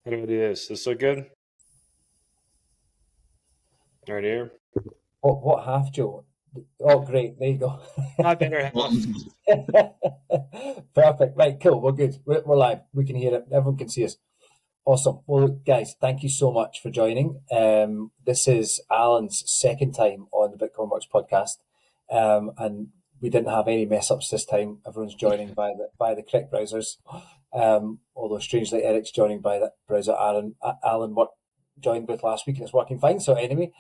How do I do this? This look good? Right here. What half, Joe? Oh, great. There you go. My better half. Perfect. Right, cool. We're good. We're live. We can hear it. Everyone can see us. Awesome. Well, look, guys, thank you so much for joining. This is Alan's second time on the Bitcoin Works podcast, and we didn't have any mess ups this time. Everyone's joining by the correct browsers. Although strangely, Eric's joining by that browser Alan joined with last week, and it's working fine. So anyway,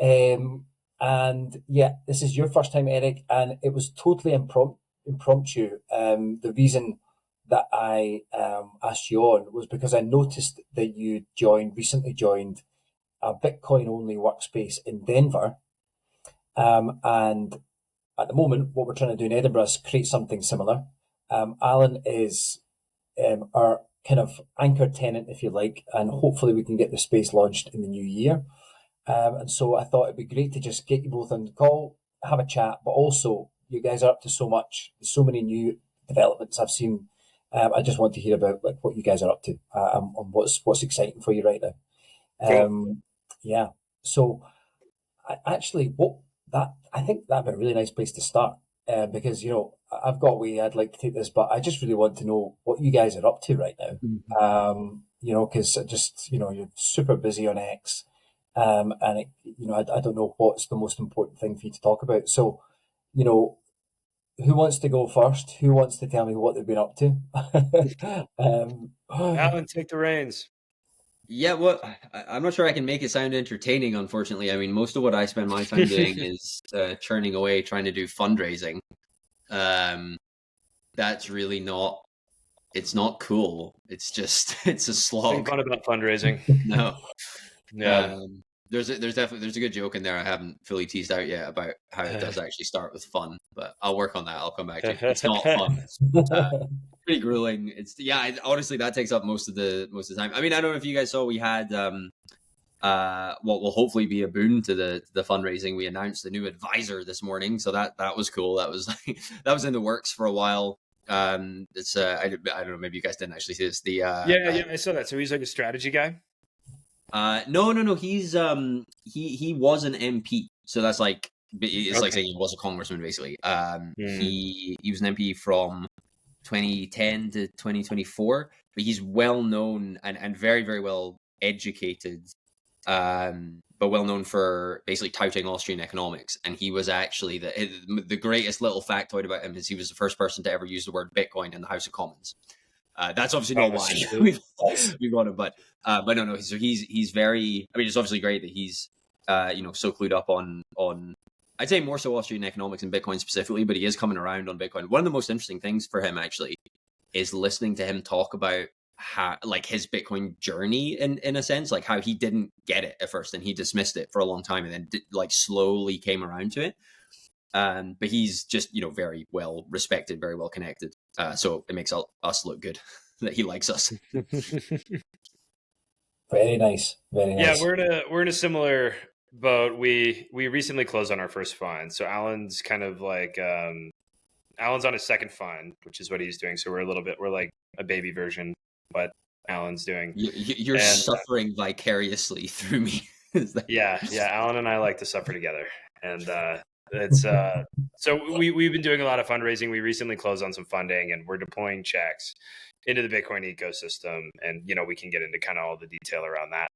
um, and yeah, this is your first time, Eric, and it was totally impromptu. The reason that I asked you on was because I noticed that you recently joined a Bitcoin only workspace in Denver. And at the moment, what we're trying to do in Edinburgh is create something similar. Alan is our kind of anchor tenant, if you like, and hopefully we can get the space launched in the new year. And so I thought it'd be great to just get you both on the call, have a chat, but also you guys are up to so much, so many new developments I've seen. I just want to hear about like what you guys are up to and what's exciting for you right now. Cool. Yeah. So actually, what that I think that'd be a really nice place to start because I've got a way I'd like to take this, but I just really want to know what you guys are up to right now. Because just you're super busy on X, and I don't know what's the most important thing for you to talk about. So, you know, who wants to go first? Who wants to tell me what they've been up to? Alan, take the reins. Yeah, well, I'm not sure I can make it sound entertaining, unfortunately. I mean, most of what I spend my time doing is churning away, trying to do fundraising. That's really it's not cool. It's just, it's a slog. Think fun about fundraising. No. Yeah. There's a good joke in there I haven't fully teased out yet about how it does actually start with fun, but I'll work on that. I'll come back to it. It's not fun. Pretty grueling. Honestly, that takes up most of the time. I mean, I don't know if you guys saw, we had what will hopefully be a boon to the fundraising. We announced a new advisor this morning, so that was cool. That was that was in the works for a while. It's I don't know, maybe you guys didn't actually see this. Yeah, I saw that. So he's like a strategy guy. No. He's he was an MP, so that's like it's like saying he was a congressman basically. He was an MP from 2010 to 2024, but he's well known and very, very well educated, but well known for basically touting Austrian economics. And he was actually the greatest little factoid about him is he was the first person to ever use the word Bitcoin in the House of Commons. That's obviously not why we've got him, but no. So he's very. I mean, it's obviously great that he's so clued up on. I'd say more so Austrian economics and Bitcoin specifically, but he is coming around on Bitcoin. One of the most interesting things for him actually is listening to him talk about how, like, his Bitcoin journey in a sense, like how he didn't get it at first and he dismissed it for a long time and then slowly came around to it. But he's just, very well respected, very well connected. So it makes us look good that he likes us. Very nice. Very nice. Yeah, we're in a similar boat. We recently closed on our first fund. So Alan's kind of like Alan's on his second fund, which is what he's doing. So we're like a baby version, but Alan's doing. You're suffering vicariously through me. Yeah. Alan and I like to suffer together, and it's so we've been doing a lot of fundraising. We recently closed on some funding, and we're deploying checks into the Bitcoin ecosystem, and we can get into kind of all the detail around that.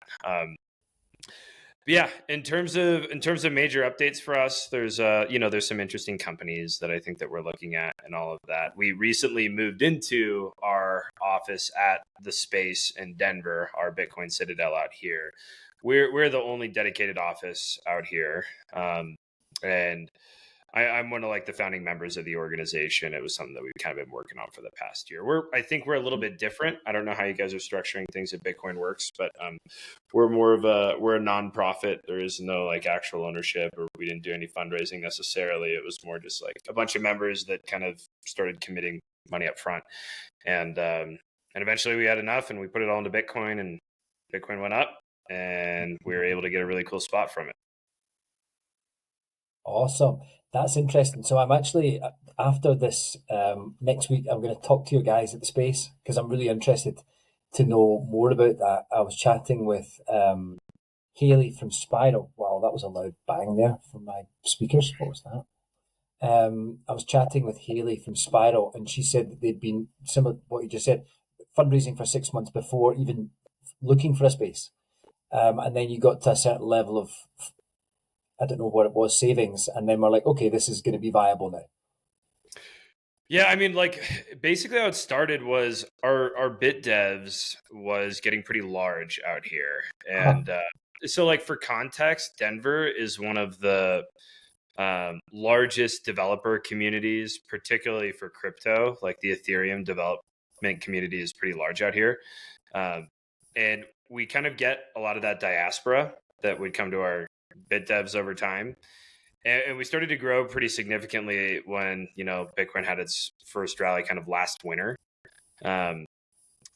But yeah, in terms of major updates for us, there's there's some interesting companies that I think that we're looking at and all of that. We recently moved into our office at the space in Denver, our Bitcoin Citadel out here. We're the only dedicated office out here, and I'm one of like the founding members of the organization. It was something that we've kind of been working on for the past year. I think we're a little bit different. I don't know how you guys are structuring things at Bitcoin Works, but we're a nonprofit. There is no like actual ownership, or we didn't do any fundraising necessarily. It was more just like a bunch of members that kind of started committing money up front, and eventually we had enough, and we put it all into Bitcoin, and Bitcoin went up, and we were able to get a really cool spot from it. Awesome. That's interesting. So I'm actually, after this, next week, I'm going to talk to you guys at the space because I'm really interested. to know more about that, I was chatting with Haley from Spiral. Wow, that was a loud bang there from my speakers. What was that? I was chatting with Haley from Spiral, and she said that they'd been similar to what you just said, fundraising for 6 months before even looking for a space. And then you got to a certain level of, I don't know what it was, savings, and then we're like, okay, this is going to be viable now. Yeah, I mean, like basically how it started was our bit devs was getting pretty large out here, and so like for context, Denver is one of the largest developer communities, particularly for crypto. Like the Ethereum development community is pretty large out here, and we kind of get a lot of that diaspora that would come to our bit devs over time. And we started to grow pretty significantly when, Bitcoin had its first rally kind of last winter. And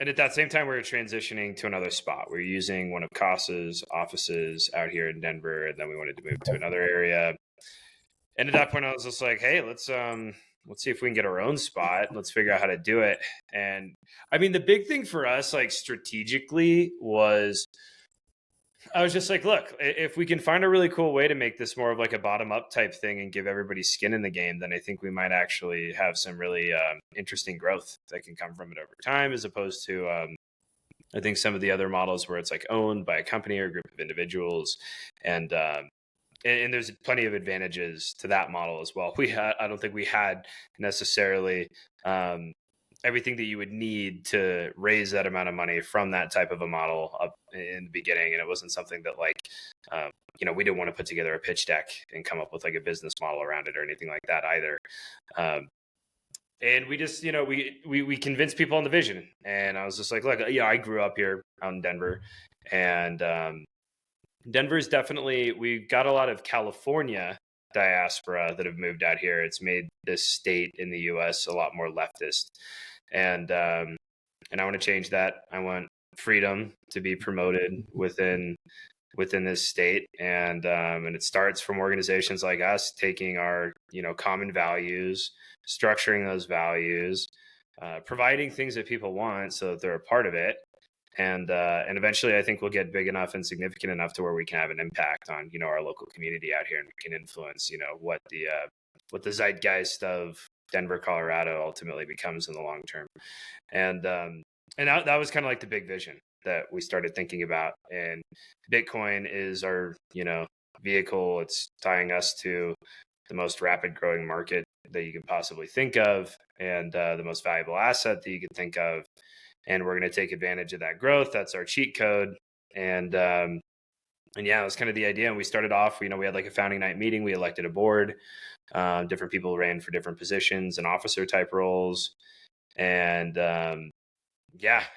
at that same time, we were transitioning to another spot. We were using one of Casa's offices out here in Denver, and then we wanted to move to another area. And at that point, I was just like, hey, let's see if we can get our own spot. Let's figure out how to do it. And I mean, the big thing for us, like strategically, was I was just like, look, if we can find a really cool way to make this more of like a bottom up type thing and give everybody skin in the game, then I think we might actually have some really interesting growth that can come from it over time, as opposed to, I think some of the other models where it's like owned by a company or a group of individuals. And there's plenty of advantages to that model as well. I don't think we had necessarily everything that you would need to raise that amount of money from that type of a model up in the beginning. And it wasn't something that like, we didn't want to put together a pitch deck and come up with like a business model around it or anything like that either. And we just, we convinced people on the vision. And I was just like, look, I grew up here out in Denver, and Denver's definitely, we've got a lot of California diaspora that have moved out here. It's made this state in the US a lot more leftist. And I want to change that. I want freedom to be promoted within this state. And it starts from organizations like us taking our, common values, structuring those values, providing things that people want so that they're a part of it. And eventually I think we'll get big enough and significant enough to where we can have an impact on, our local community out here, and we can influence, what the zeitgeist of Denver, Colorado ultimately becomes in the long term. And that was kind of like the big vision that we started thinking about. And Bitcoin is our, vehicle. It's tying us to the most rapid growing market that you can possibly think of, and the most valuable asset that you could think of. And we're going to take advantage of that growth. That's our cheat code. And yeah, it was kind of the idea. And we started off, we had like a founding night meeting. We elected a board. Different people ran for different positions and officer type roles. And and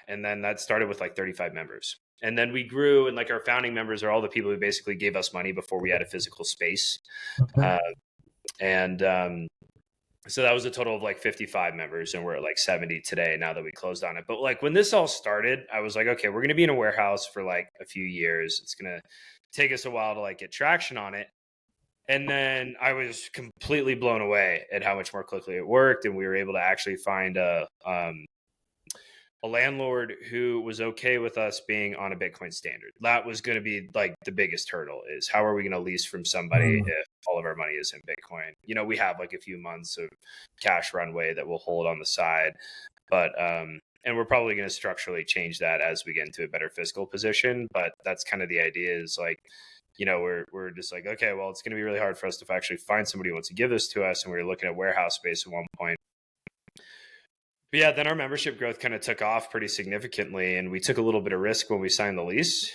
then that started with like 35 members. And then we grew, and like our founding members are all the people who basically gave us money before we had a physical space. So that was a total of like 55 members, and we're at like 70 today now that we closed on it. But like when this all started, I was like, okay, we're going to be in a warehouse for like a few years. It's going to take us a while to like get traction on it. And then I was completely blown away at how much more quickly it worked. And we were able to actually find a landlord who was okay with us being on a Bitcoin standard. That was going to be like the biggest hurdle, is how are we going to lease from somebody if all of our money is in Bitcoin? We have like a few months of cash runway that we'll hold on the side, but, and we're probably going to structurally change that as we get into a better fiscal position. But that's kind of the idea, is like, we're just like, okay, well, it's going to be really hard for us to actually find somebody who wants to give this to us. And we were looking at warehouse space at one point. But yeah, then our membership growth kind of took off pretty significantly, and we took a little bit of risk when we signed the lease.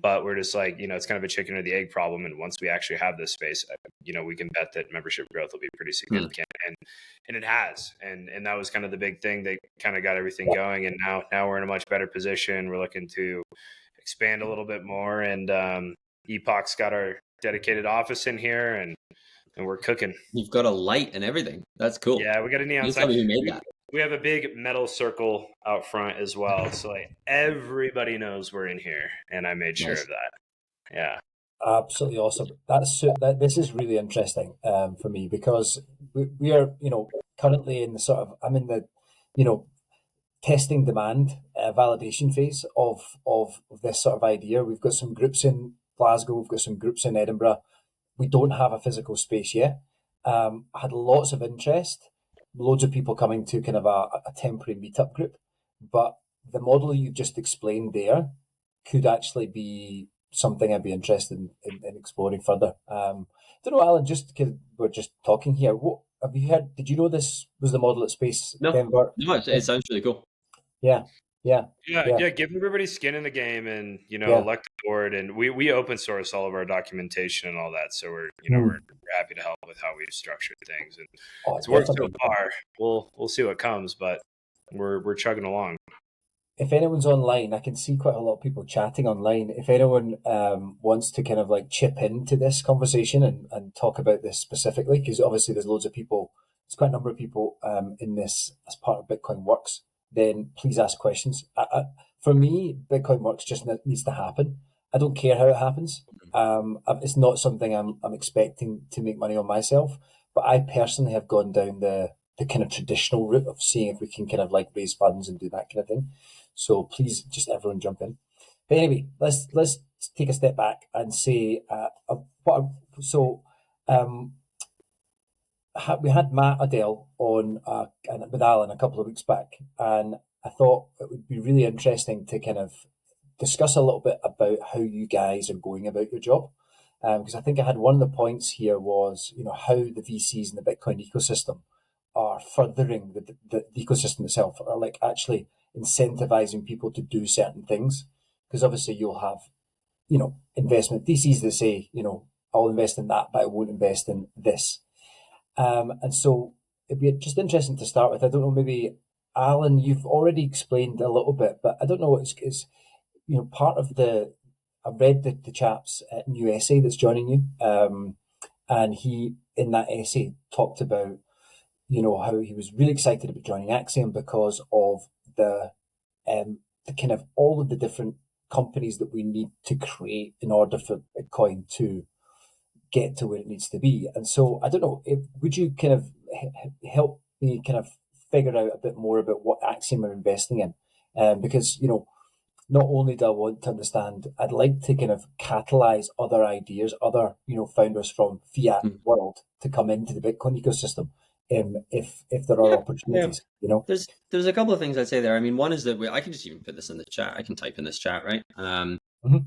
But we're just like, it's kind of a chicken or the egg problem. And once we actually have this space, we can bet that membership growth will be pretty significant. And it has. And that was kind of the big thing that kind of got everything going. And now we're in a much better position. We're looking to expand a little bit more. And Epoch's got our dedicated office in here, and we're cooking. You've got a light and everything. That's cool. Yeah, we got a neon sign. Who made that? We have a big metal circle out front as well, so like everybody knows we're in here, and I made sure of that. Yeah, absolutely awesome. This is really interesting for me, because we are currently in the sort of, I'm in the testing demand, validation phase of this sort of idea. We've got some groups in Glasgow, we've got some groups in Edinburgh. We don't have a physical space yet. I had lots of interest, loads of people coming to kind of a temporary meetup group, but the model you've just explained there could actually be something I'd be interested in exploring further. I don't know, Alan, just because we're just talking here, what have you heard? Did you know this was the model at Space Denver? No, it sounds really cool. Yeah. Yeah, give everybody skin in the game, and elect the board, and we open source all of our documentation and all that, so we're we're happy to help with how we've structured things, and it's worked so far. We'll see what comes, but we're chugging along. If anyone's online, I can see quite a lot of people chatting online. If anyone wants to kind of like chip into this conversation and talk about this specifically, because obviously there's loads of people, there's quite a number of people in this as part of Bitcoin Works, then please ask questions. For me, Bitcoin Works just needs to happen. I don't care how it happens. It's not something I'm expecting to make money on myself, but I personally have gone down the kind of traditional route of seeing if we can kind of like raise funds and do that kind of thing. So please, just everyone jump in. But anyway, let's take a step back and say we had Matt Adele on with Alan a couple of weeks back, and I thought it would be really interesting to kind of discuss a little bit about how you guys are going about your job. Because I think I had one of the points here was, how the VCs in the Bitcoin ecosystem are furthering the ecosystem itself, or like actually incentivizing people to do certain things. Because obviously you'll have, investment VCs that say, I'll invest in that, but I won't invest in this. And so it'd be just interesting to start with. I don't know, maybe Alan, you've already explained a little bit, but I don't know, it's part of I've read the chap's new essay that's joining you. And he, in that essay, talked about, how he was really excited about joining Axiom because of the kind of all of the different companies that we need to create in order for Bitcoin to get to where it needs to be. And so I don't know, would you kind of help me kind of figure out a bit more about what Axiom are investing in? Because, not only do I want to understand, I'd like to kind of catalyze other ideas, other, founders from fiat world to come into the Bitcoin ecosystem. If there are opportunities, There's a couple of things I'd say there. I mean, one is that I can just even put this in the chat. I can type in this chat, right?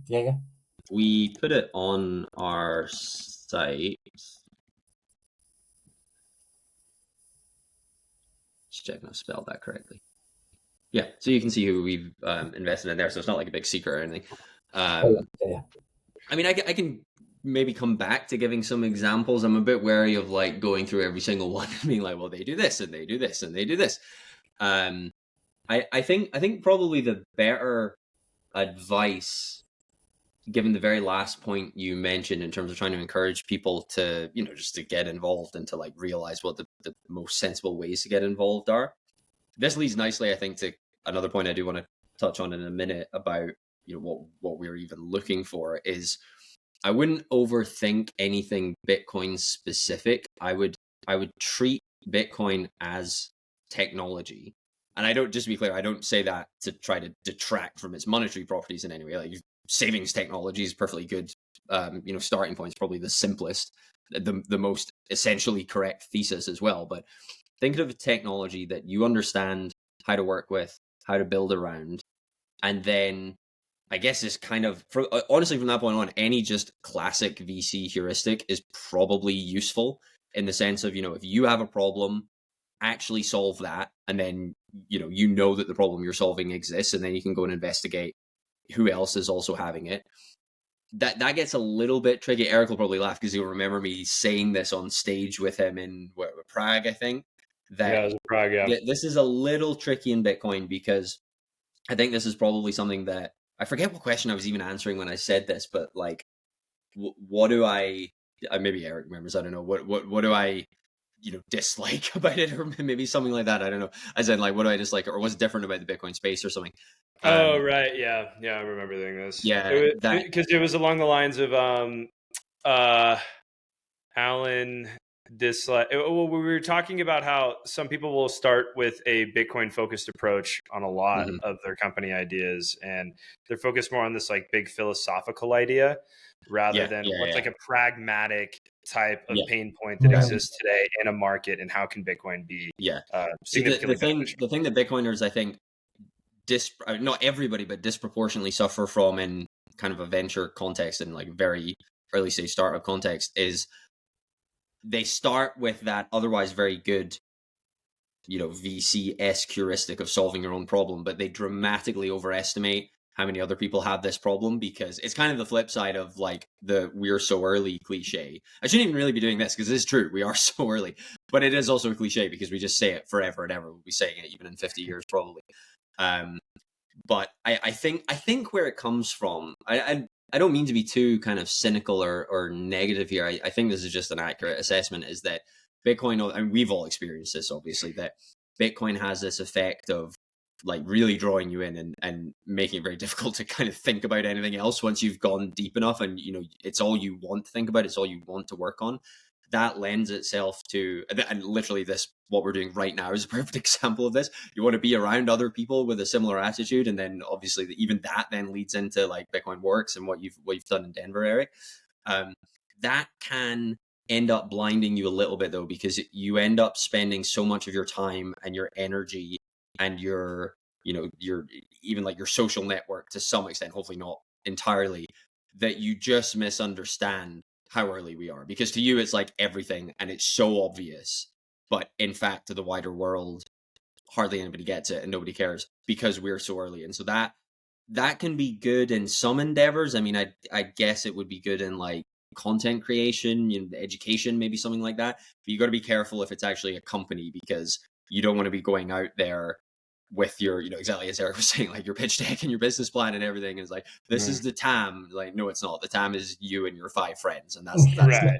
Yeah. We put it on our site. Just checking I've spelled that correctly. Yeah, so you can see who we've invested in there. So it's not like a big secret or anything. I mean, I can maybe come back to giving some examples. I'm a bit wary of like going through every single one and being like, well, they do this and they do this and they do this. I think probably the better advice, given the very last point you mentioned in terms of trying to encourage people to, just to get involved and to like realize what the most sensible ways to get involved are. This leads nicely, I think, to another point I do want to touch on in a minute about, what we're even looking for is I wouldn't overthink anything Bitcoin specific. I would treat Bitcoin as technology. And I don't, just to be clear, I don't say that to try to detract from its monetary properties in any way. Like savings technology is perfectly good. Starting point is probably the simplest, the most essentially correct thesis as well. But think of a technology that you understand how to work with, how to build around, and then I guess it's kind of, honestly, from that point on, any just classic VC heuristic is probably useful in the sense of, if you have a problem, actually solve that, and then, that the problem you're solving exists, and then you can go and investigate who else is also having it. That gets a little bit tricky. Eric will probably laugh because he'll remember me saying this on stage with him in Prague, I think. It was Prague, yeah. This is a little tricky in Bitcoin because I think this is probably something that, I forget what question I was even answering when I said this, but like, what do maybe Eric remembers, I don't know, what do I, dislike about it, or maybe something like that, I don't know. I said like, what do I dislike, or what's different about the Bitcoin space or something? Oh, right, yeah, I remember doing this. Yeah, because it was along the lines of Alan this well, we were talking about how some people will start with a Bitcoin focused approach on a lot of their company ideas, and they're focused more on this like big philosophical idea rather than what's like a pragmatic type of pain point that exists today in a market, and how can Bitcoin be significantly beneficial. The thing that Bitcoiners, I think, not everybody, but disproportionately suffer from in kind of a venture context and like very early stage startup context is they start with that otherwise very good, VC-esque heuristic of solving your own problem, but they dramatically overestimate how many other people have this problem, because it's kind of the flip side of like the "we're so early" cliche. I shouldn't even really be doing this because it is true, we are so early, but it is also a cliche because we just say it forever and ever. We'll be saying it even in 50 years probably. But I think where it comes from, I don't mean to be too kind of cynical or negative here. I think this is just an accurate assessment, is that Bitcoin, and we've all experienced this obviously, that Bitcoin has this effect of like really drawing you in and making it very difficult to kind of think about anything else once you've gone deep enough, and it's all you want to think about, it's all you want to work on. That lends itself to, and literally what we're doing right now is a perfect example of this. You want to be around other people with a similar attitude, and then obviously even that then leads into like Bitcoin Works and what you've done in Denver, Eric. That can end up blinding you a little bit though, because you end up spending so much of your time and your energy and your even like your social network to some extent, hopefully not entirely, that you just misunderstand how early we are, because to you it's like everything and it's so obvious, but in fact to the wider world hardly anybody gets it and nobody cares because we're so early. And so that can be good in some endeavors. I mean, I guess it would be good in like content creation, education, maybe something like that, but you got to be careful if it's actually a company, because you don't want to be going out there with your, exactly as Eric was saying, like your pitch deck and your business plan and everything is like, this is the TAM. Like, no, it's not. The TAM is you and your 5 friends. And that's right.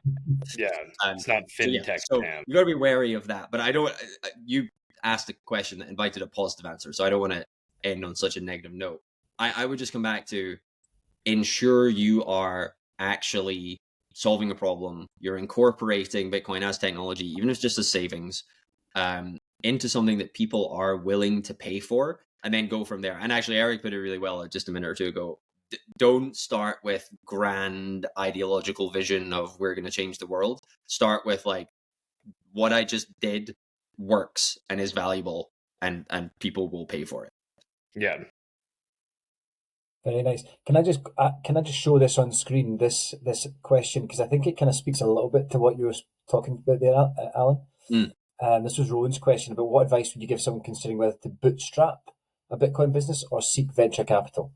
Yeah. It's not fintech. So you gotta be wary of that. But you asked a question that invited a positive answer, so I don't want to end on such a negative note. I would just come back to ensure you are actually solving a problem. You're incorporating Bitcoin as technology, even if it's just a savings, into something that people are willing to pay for, and then go from there. And actually, Eric put it really well just a minute or two ago. Don't start with grand ideological vision of we're going to change the world. Start with like, what I just did works and is valuable, and people will pay for it. Yeah. Very nice. Can I just show this on screen, this question, because I think it kind of speaks a little bit to what you were talking about there, Alan. This was Rowan's question about what advice would you give someone considering whether to bootstrap a Bitcoin business or seek venture capital?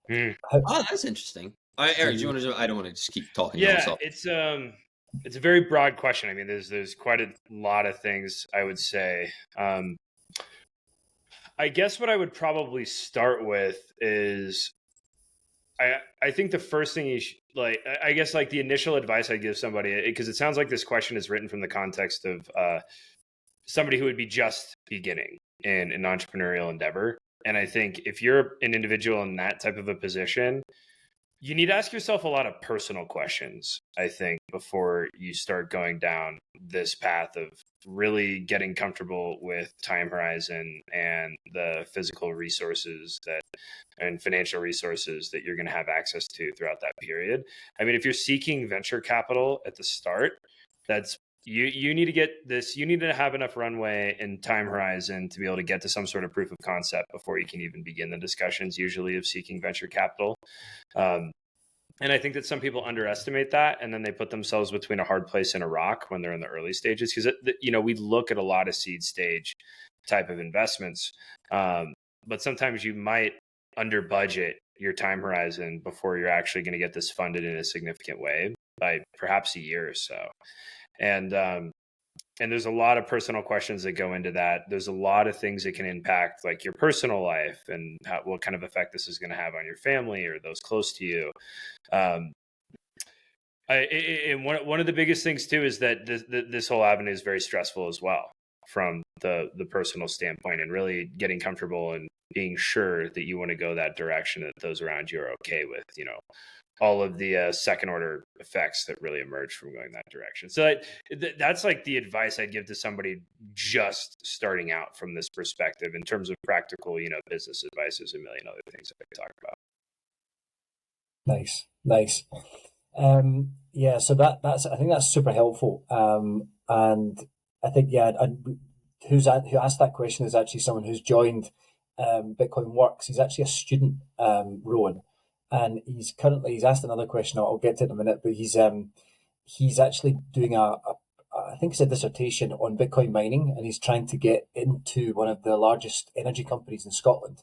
That's interesting. Eric, do you want to? I don't want to just keep talking. Yeah, it's a very broad question. I mean, there's quite a lot of things I would say. I guess what I would probably start with is, I think the first thing I guess like the initial advice I'd give somebody, because it sounds like this question is written from the context of somebody who would be just beginning in an entrepreneurial endeavor. And I think if you're an individual in that type of a position, you need to ask yourself a lot of personal questions, I think, before you start going down this path of really getting comfortable with time horizon and the physical resources and financial resources that you're going to have access to throughout that period. I mean, if you're seeking venture capital at the start, that's you need to get this, you need to have enough runway and time horizon to be able to get to some sort of proof of concept before you can even begin the discussions usually of seeking venture capital. And I think that some people underestimate that, and then they put themselves between a hard place and a rock when they're in the early stages. Because, we look at a lot of seed stage type of investments, but sometimes you might under budget your time horizon before you're actually going to get this funded in a significant way by perhaps a year or so. And there's a lot of personal questions that go into that. There's a lot of things that can impact like your personal life and what kind of effect this is going to have on your family or those close to you. And one of the biggest things too is that this whole avenue is very stressful as well from the personal standpoint, and really getting comfortable and being sure that you want to go that direction, that those around you are okay with, all of the second order effects that really emerge from going that direction. So that's like the advice I'd give to somebody just starting out from this perspective in terms of practical, business advice. There's a million other things that I could talk about. Nice. Yeah, so that's I think that's super helpful. And I think who asked that question is actually someone who's joined Bitcoin Works. He's actually a student, Rowan, and he's asked another question. I'll get to it in a minute, but he's actually doing I think it's a dissertation on Bitcoin mining, and he's trying to get into one of the largest energy companies in Scotland,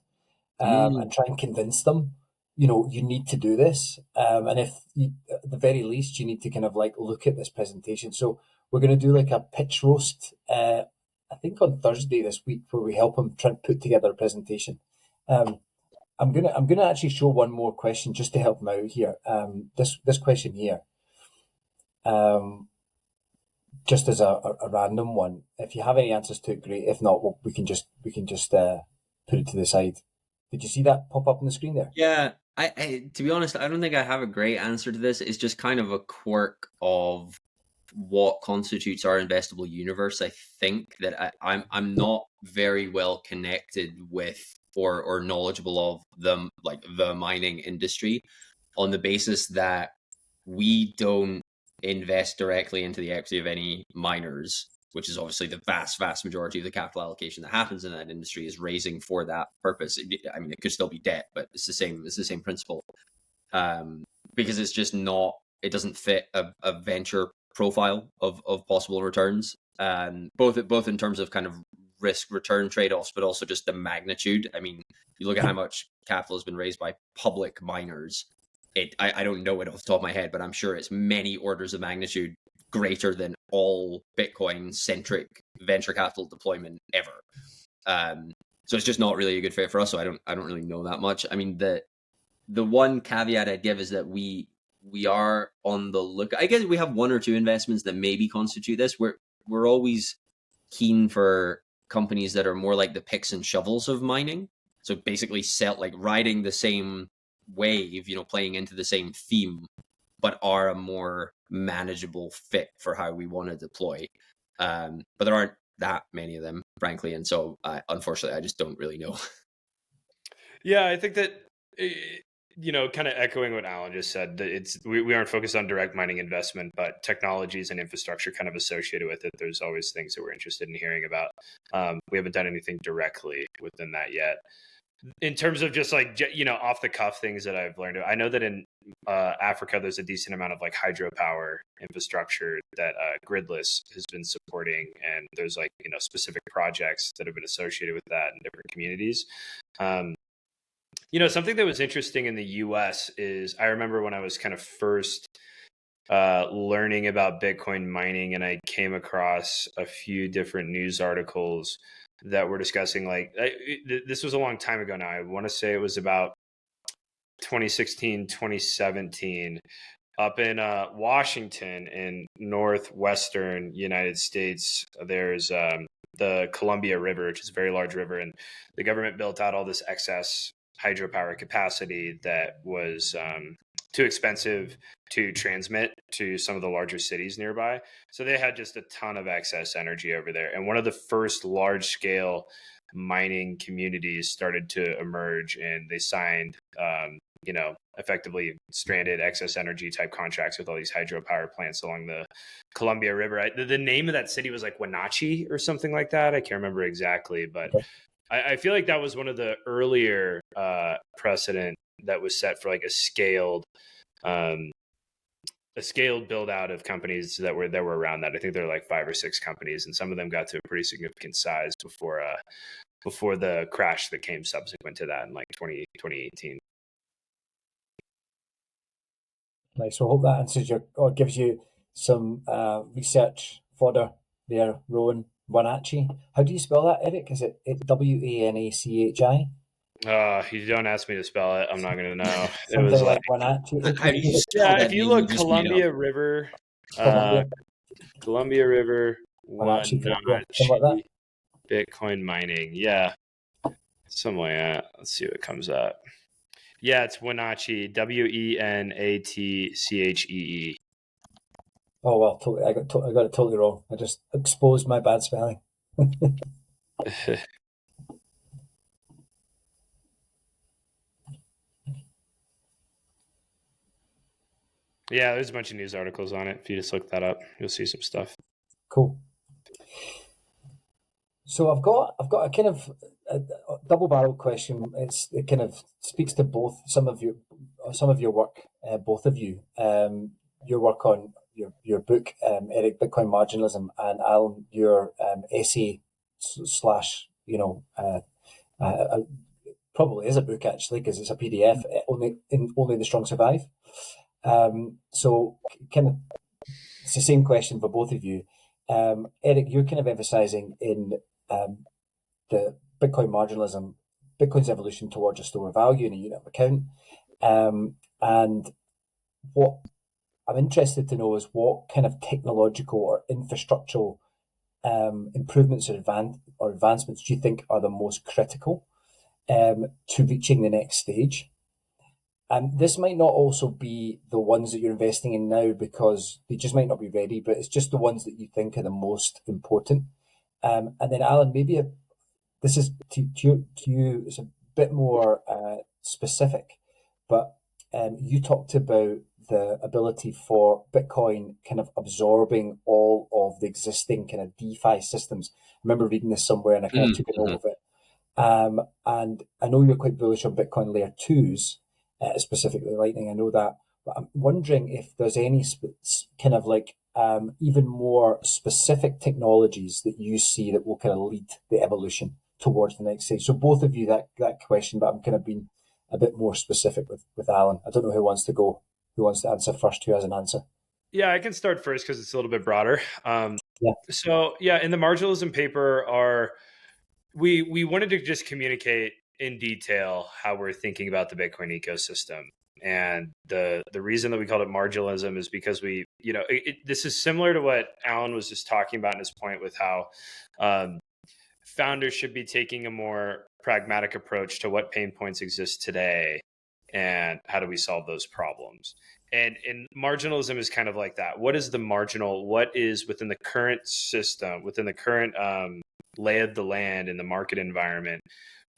and try and convince them, you need to do this. And if you, at the very least, you need to kind of like look at this presentation. So we're going to do like a pitch roast, I think on Thursday this week, where we help him try and put together a presentation. I'm gonna actually show one more question just to help him out here. This question here, just as a random one. If you have any answers to it, great. If not, we can just put it to the side. Did you see that pop up on the screen there? Yeah, I to be honest, I don't think I have a great answer to this. It's just kind of a quirk of what constitutes our investable universe. I think that I'm not very well connected with or knowledgeable of the mining industry, on the basis that we don't invest directly into the equity of any miners, which is obviously the vast majority of the capital allocation that happens in that industry is raising for that purpose. I mean, it could still be debt, but it's the same principle. Because it's just not, it doesn't fit a venture profile of possible returns, both in terms of kind of risk return trade-offs, but also just the magnitude. I mean, you look at how much capital has been raised by public miners. I don't know it off the top of my head, but I'm sure it's many orders of magnitude greater than all Bitcoin centric venture capital deployment ever. So it's just not really a good fit for us. So I don't really know that much. I mean, the one caveat I'd give is that we are on the look. I guess we have one or two investments that maybe constitute this. We're always keen for companies that are more like the picks and shovels of mining. So basically riding the same wave, playing into the same theme, but are a more manageable fit for how we want to deploy. But there aren't that many of them, frankly. And so unfortunately, I just don't really know. Yeah, I think that, kind of echoing what Alan just said, that we aren't focused on direct mining investment, but technologies and infrastructure kind of associated with it. There's always things that we're interested in hearing about. We haven't done anything directly within that yet. In terms of just off the cuff things that I've learned, I know that in Africa, there's a decent amount of hydropower infrastructure that Gridless has been supporting. And there's specific projects that have been associated with that in different communities. Something that was interesting in the US is I remember when I was kind of first learning about Bitcoin mining, and I came across a few different news articles that were discussing this was a long time ago now. I want to say it was about 2016, 2017 up in Washington in northwestern United States. There's the Columbia River, which is a very large river, and the government built out all this excess hydropower capacity that was too expensive to transmit to some of the larger cities nearby. So they had just a ton of excess energy over there. And one of the first large scale mining communities started to emerge, and they signed, effectively stranded excess energy type contracts with all these hydropower plants along the Columbia River. The name of that city was Wenatchee or something like that. I can't remember exactly, but I feel like that was one of the earlier precedent that was set for a scaled build out of companies that were around that. I think there were 5 or 6 companies, and some of them got to a pretty significant size before the crash that came subsequent to that in 2018. Nice. So I hope that answers or gives you some research fodder there, Rowan. Wenatchee. How do you spell that, Eric? Is it Wanachi? You don't ask me to spell it. I'm not going to know. It was Wenatchee. If you look Columbia River, Columbia River, Wenatchee, Bitcoin mining. Yeah. Something like that. Let's see what comes up. Yeah, it's Wenatchee, Wenatchee. Oh well, totally. I got it totally wrong. I just exposed my bad spelling. Yeah, there's a bunch of news articles on it. If you just look that up, you'll see some stuff. Cool. So I've got a kind of a double barrel question. It kind of speaks to both some of your work, both of you. Your work on your book, Eric, Bitcoin Marginalism, and Alan, your essay slash probably is a book actually because it's a PDF. Only the strong survive. So kind of it's the same question for both of you. Eric, you're kind of emphasizing in the Bitcoin marginalism, Bitcoin's evolution towards a store of value in a unit of account. And what I'm interested to know is what kind of technological or infrastructural improvements or advancements do you think are the most critical to reaching the next stage? And this might not also be the ones that you're investing in now because they just might not be ready, but it's just the ones that you think are the most important. And then, Alan, maybe this is to you. It's a bit more specific, but you talked about the ability for Bitcoin kind of absorbing all of the existing kind of DeFi systems. I remember reading this somewhere, and I kind of took a note of it. And I know you're quite bullish on Bitcoin layer twos, specifically Lightning. I know that, but I'm wondering if there's any kind of like even more specific technologies that you see that will kind of lead the evolution towards the next stage. So both of you that question, but I'm kind of being a bit more specific with Alan. I don't know who wants to go, who wants to answer first, who has an answer. Yeah, I can start first because it's a little bit broader. Yeah. So yeah, in the marginalism paper, we wanted to just communicate in detail how we're thinking about the Bitcoin ecosystem. And the reason that we called it marginalism is because this is similar to what Alan was just talking about in his point with how founders should be taking a more pragmatic approach to what pain points exist today and how do we solve those problems. And marginalism is kind of like that. What is the marginal? What is within the current system, within the current lay of the land in the market environment?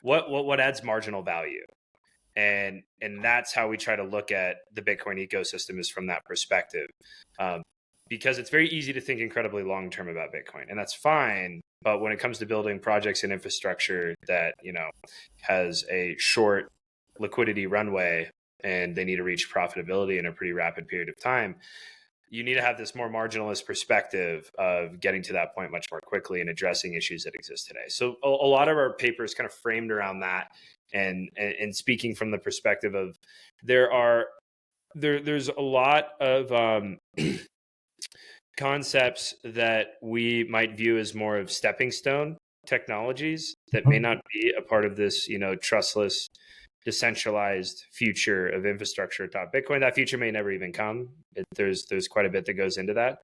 What adds marginal value? And that's how we try to look at the Bitcoin ecosystem, is from that perspective. Because it's very easy to think incredibly long term about Bitcoin, and that's fine. But when it comes to building projects and infrastructure that has a short liquidity runway and they need to reach profitability in a pretty rapid period of time, you need to have this more marginalist perspective of getting to that point much more quickly and addressing issues that exist today. So a lot of our paper is kind of framed around that, and speaking from the perspective of there's a lot of concepts that we might view as more of stepping stone technologies that may not be a part of this, trustless, decentralized future of infrastructure atop Bitcoin. That future may never even come. There's quite a bit that goes into that,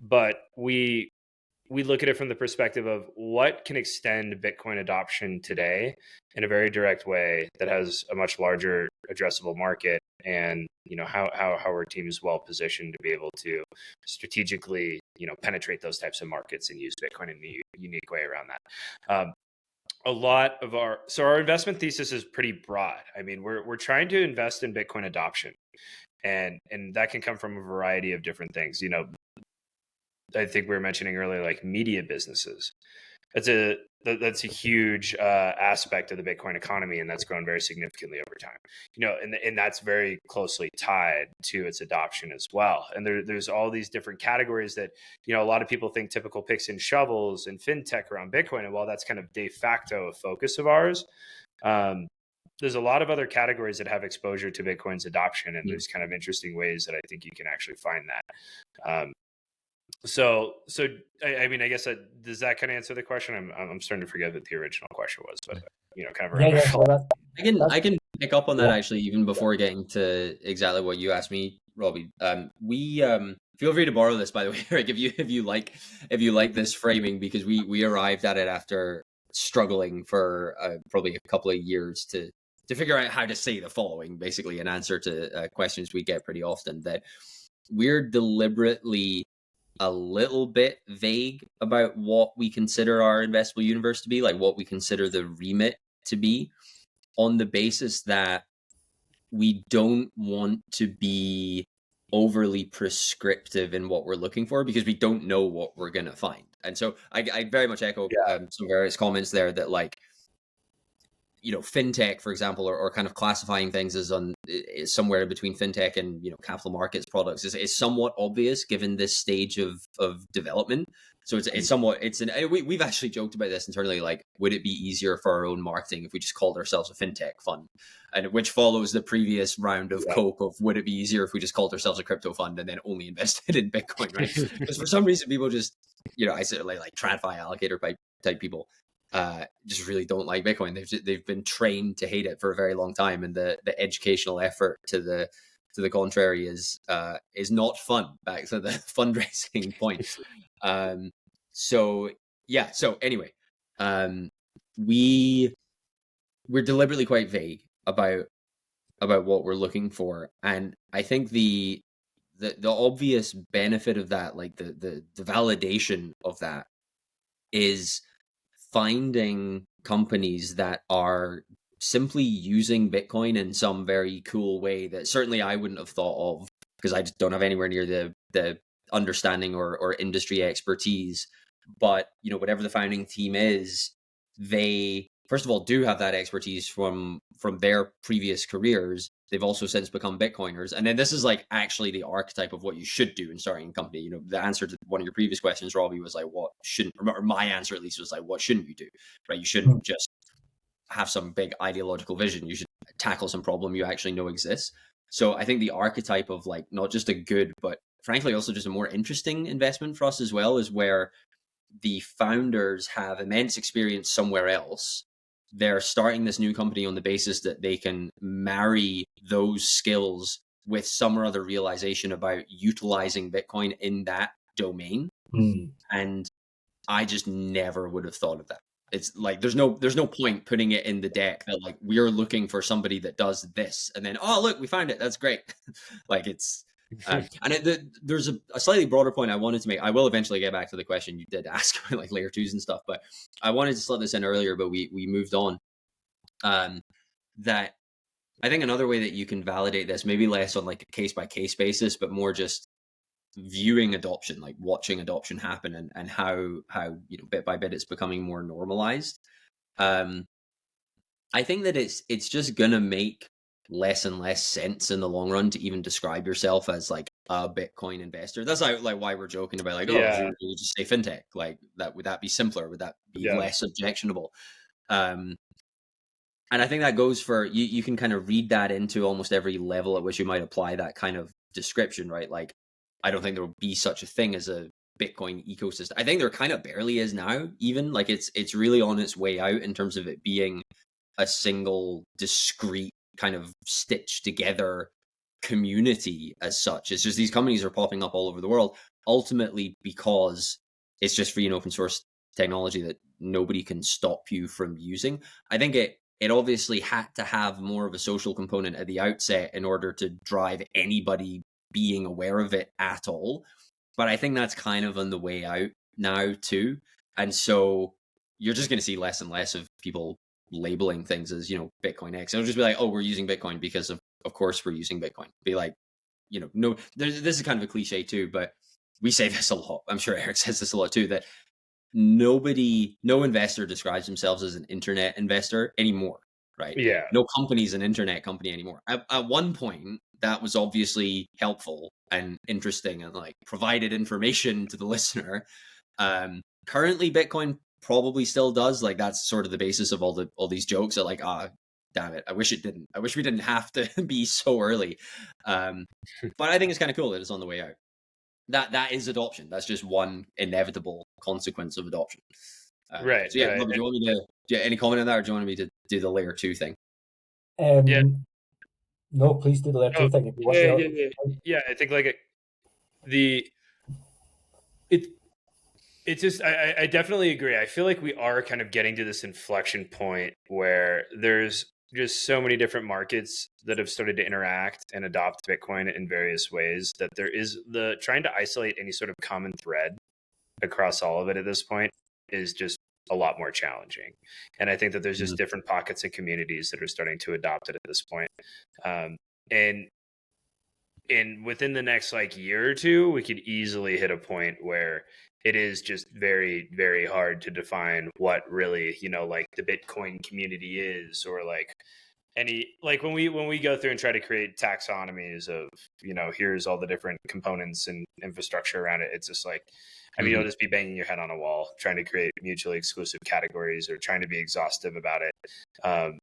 but we look at it from the perspective of what can extend Bitcoin adoption today in a very direct way that has a much larger addressable market, and how our team is well positioned to be able to strategically penetrate those types of markets and use Bitcoin in a unique way around that. A lot of our investment thesis is pretty broad. I mean, we're trying to invest in Bitcoin adoption, and that can come from a variety of different things. I think we were mentioning earlier, like media businesses. That's a huge aspect of the Bitcoin economy, and that's grown very significantly over time. And that's very closely tied to its adoption as well. And there's all these different categories that a lot of people think typical picks and shovels and fintech around Bitcoin. And while that's kind of de facto a focus of ours, there's a lot of other categories that have exposure to Bitcoin's adoption, and there's kind of interesting ways that I think you can actually find that. So I mean, I guess does that kind of answer the question? I'm starting to forget what the original question was, but kind of around. I can pick up on that actually, even before getting to exactly what you asked me, Robbie. We feel free to borrow this, by the way, Eric, if you like this framing, because we arrived at it after struggling for probably a couple of years to to figure out how to say the following, basically in answer to questions we get pretty often, that we're deliberately a little bit vague about what we consider our investable universe to be, like what we consider the remit to be, on the basis that we don't want to be overly prescriptive in what we're looking for, because we don't know what we're going to find. And so I very much echo some various comments there that, like, you know, fintech, for example, or kind of classifying things as is somewhere between fintech and, you know, capital markets products is somewhat obvious given this stage of development. So we've actually joked about this internally, like, would it be easier for our own marketing if we just called ourselves a fintech fund? And which follows the previous round of cope of, would it be easier if we just called ourselves a crypto fund and then only invested in Bitcoin, right? Because for some reason people just, you know, I said like TradFi allocator type people just really don't like Bitcoin. They've been trained to hate it for a very long time, and the educational effort to the contrary is not fun. Back to the fundraising point. So anyway, we're deliberately quite vague about what we're looking for, and I think the obvious benefit of that, like the validation of that, is finding companies that are simply using Bitcoin in some very cool way that certainly I wouldn't have thought of, because I just don't have anywhere near the understanding or industry expertise. But, you know, whatever the founding team is, they first of all do have that expertise from their previous careers. They've also since become Bitcoiners. And then this is like actually the archetype of what you should do in starting a company. You know, the answer to one of your previous questions, Robbie, was like, what shouldn't, or my answer at least was like, what shouldn't you do? Right? You shouldn't just have some big ideological vision. You should tackle some problem you actually know exists. So I think the archetype of, like, not just a good, but frankly also just a more interesting investment for us as well, is where the founders have immense experience somewhere else. They're starting this new company on the basis that they can marry those skills with some or other realization about utilizing Bitcoin in that domain. And I just never would have thought of that. It's like, there's no point putting it in the deck that, like, we're looking for somebody that does this, and then, oh, look, we found it. That's great. Like, it's, there's a slightly broader point I wanted to make. I will eventually get back to the question you did ask, like layer twos and stuff, but I wanted to slot this in earlier, but we moved on. That I think another way that you can validate this, maybe less on like a case by case basis, but more just viewing adoption, like watching adoption happen, and how, you know, bit by bit it's becoming more normalized. I think that it's just gonna make less and less sense in the long run to even describe yourself as like a Bitcoin investor. That's like why we're joking about, like, oh, you just say fintech, like that. Would that be simpler? Would that be less objectionable? And I think that goes for you can kind of read that into almost every level at which you might apply that kind of description, right? Like, I don't think there will be such a thing as a Bitcoin ecosystem. I think there kind of barely is now, even. Like, it's really on its way out in terms of it being a single discrete kind of stitched together community as such. It's just these companies are popping up all over the world, ultimately because it's just free and open source technology that nobody can stop you from using. I think it obviously had to have more of a social component at the outset in order to drive anybody being aware of it at all. But I think that's kind of on the way out now too. And so you're just going to see less and less of people labeling things as, you know, Bitcoin X. It'll just be like, oh, we're using Bitcoin because of course we're using Bitcoin. Be like, you know, no, this is kind of a cliche too, but we say this a lot. I'm sure Eric says this a lot too, that no investor describes themselves as an internet investor anymore, right? Yeah. No company's an internet company anymore. At one point, that was obviously helpful and interesting and like provided information to the listener. Currently, Bitcoin probably still does. Like, that's sort of the basis of all these jokes are like, damn it, I wish it didn't. I wish we didn't have to be so early. But I think it's kind of cool that it's on the way out. That is adoption. That's just one inevitable consequence of adoption. Right. So yeah, Robbie, do you want me to any comment on that, or do you want me to do the layer 2 thing? No, please do the layer 2 thing. Yeah. I think like it's just I definitely agree. I feel like we are kind of getting to this inflection point where there's just so many different markets that have started to interact and adopt Bitcoin in various ways that there is the trying to isolate any sort of common thread across all of it at this point is just a lot more challenging. And I think that there's just different pockets and communities that are starting to adopt it at this point. And within the next like year or two, we could easily hit a point where it is just very, very hard to define what really, like the Bitcoin community is, or like any, like when we go through and try to create taxonomies of, here's all the different components and infrastructure around it. It's just like, I mean, you'll just be banging your head on a wall trying to create mutually exclusive categories or trying to be exhaustive about it.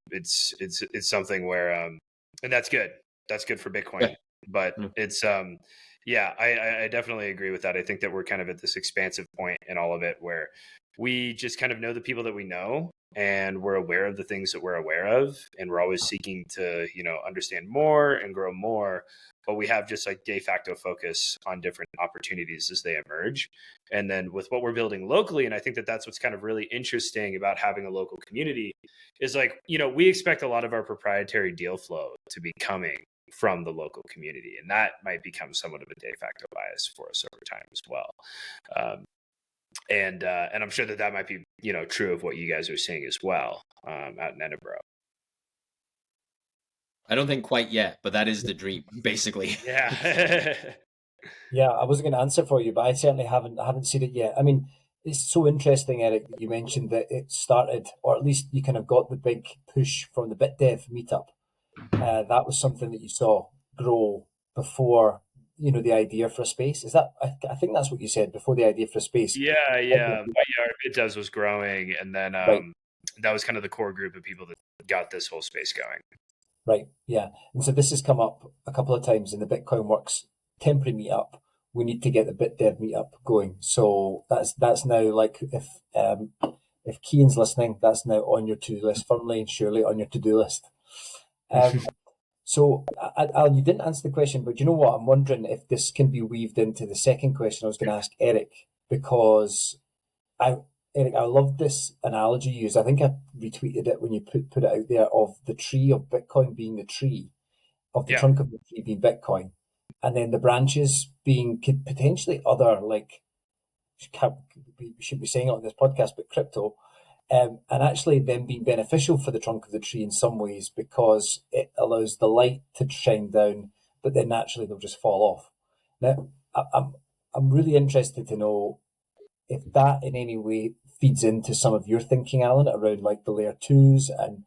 It's something where, and that's good. That's good for Bitcoin. Yeah. But it's I definitely agree with that. I think that we're kind of at this expansive point in all of it where we just kind of know the people that we know, and we're aware of the things that we're aware of, and we're always seeking to understand more and grow more, but we have just like de facto focus on different opportunities as they emerge. And then with what we're building locally, and I think that that's what's kind of really interesting about having a local community is like, we expect a lot of our proprietary deal flow to be coming from the local community, and that might become somewhat of a de facto bias for us over time as well. And I'm sure that might be true of what you guys are seeing as well out in Edinburgh. I don't think quite yet, but that is the dream, basically. Yeah. Yeah, I wasn't going to answer for you, but I certainly haven't seen it yet. I mean, it's so interesting, Eric, that you mentioned that it started, or at least you kind of got the big push from the BitDev meetup. That was something that you saw grow before, the idea for a space. Is that? I think that's what you said, before the idea for a space. Yeah. It does was growing, and then Right. that was kind of the core group of people that got this whole space going. Right. Yeah. And so this has come up a couple of times in the Bitcoin Works temporary meetup. We need to get the BitDev meetup going. So that's now, like, if Keane's listening, that's now on your to-do list, firmly and surely on your to-do list. So, Alan, you didn't answer the question, but you know what? I'm wondering if this can be weaved into the second question I was going to ask Eric, because Eric, I love this analogy you used. I think I retweeted it when you put it out there, of the tree of Bitcoin being the tree, of the trunk of the tree being Bitcoin, and then the branches being potentially other, like, we shouldn't be saying it on this podcast, but crypto. And actually them being beneficial for the trunk of the tree in some ways, because it allows the light to shine down, but then naturally they'll just fall off. Now, I'm really interested to know if that in any way feeds into some of your thinking, Alan, around like the layer twos and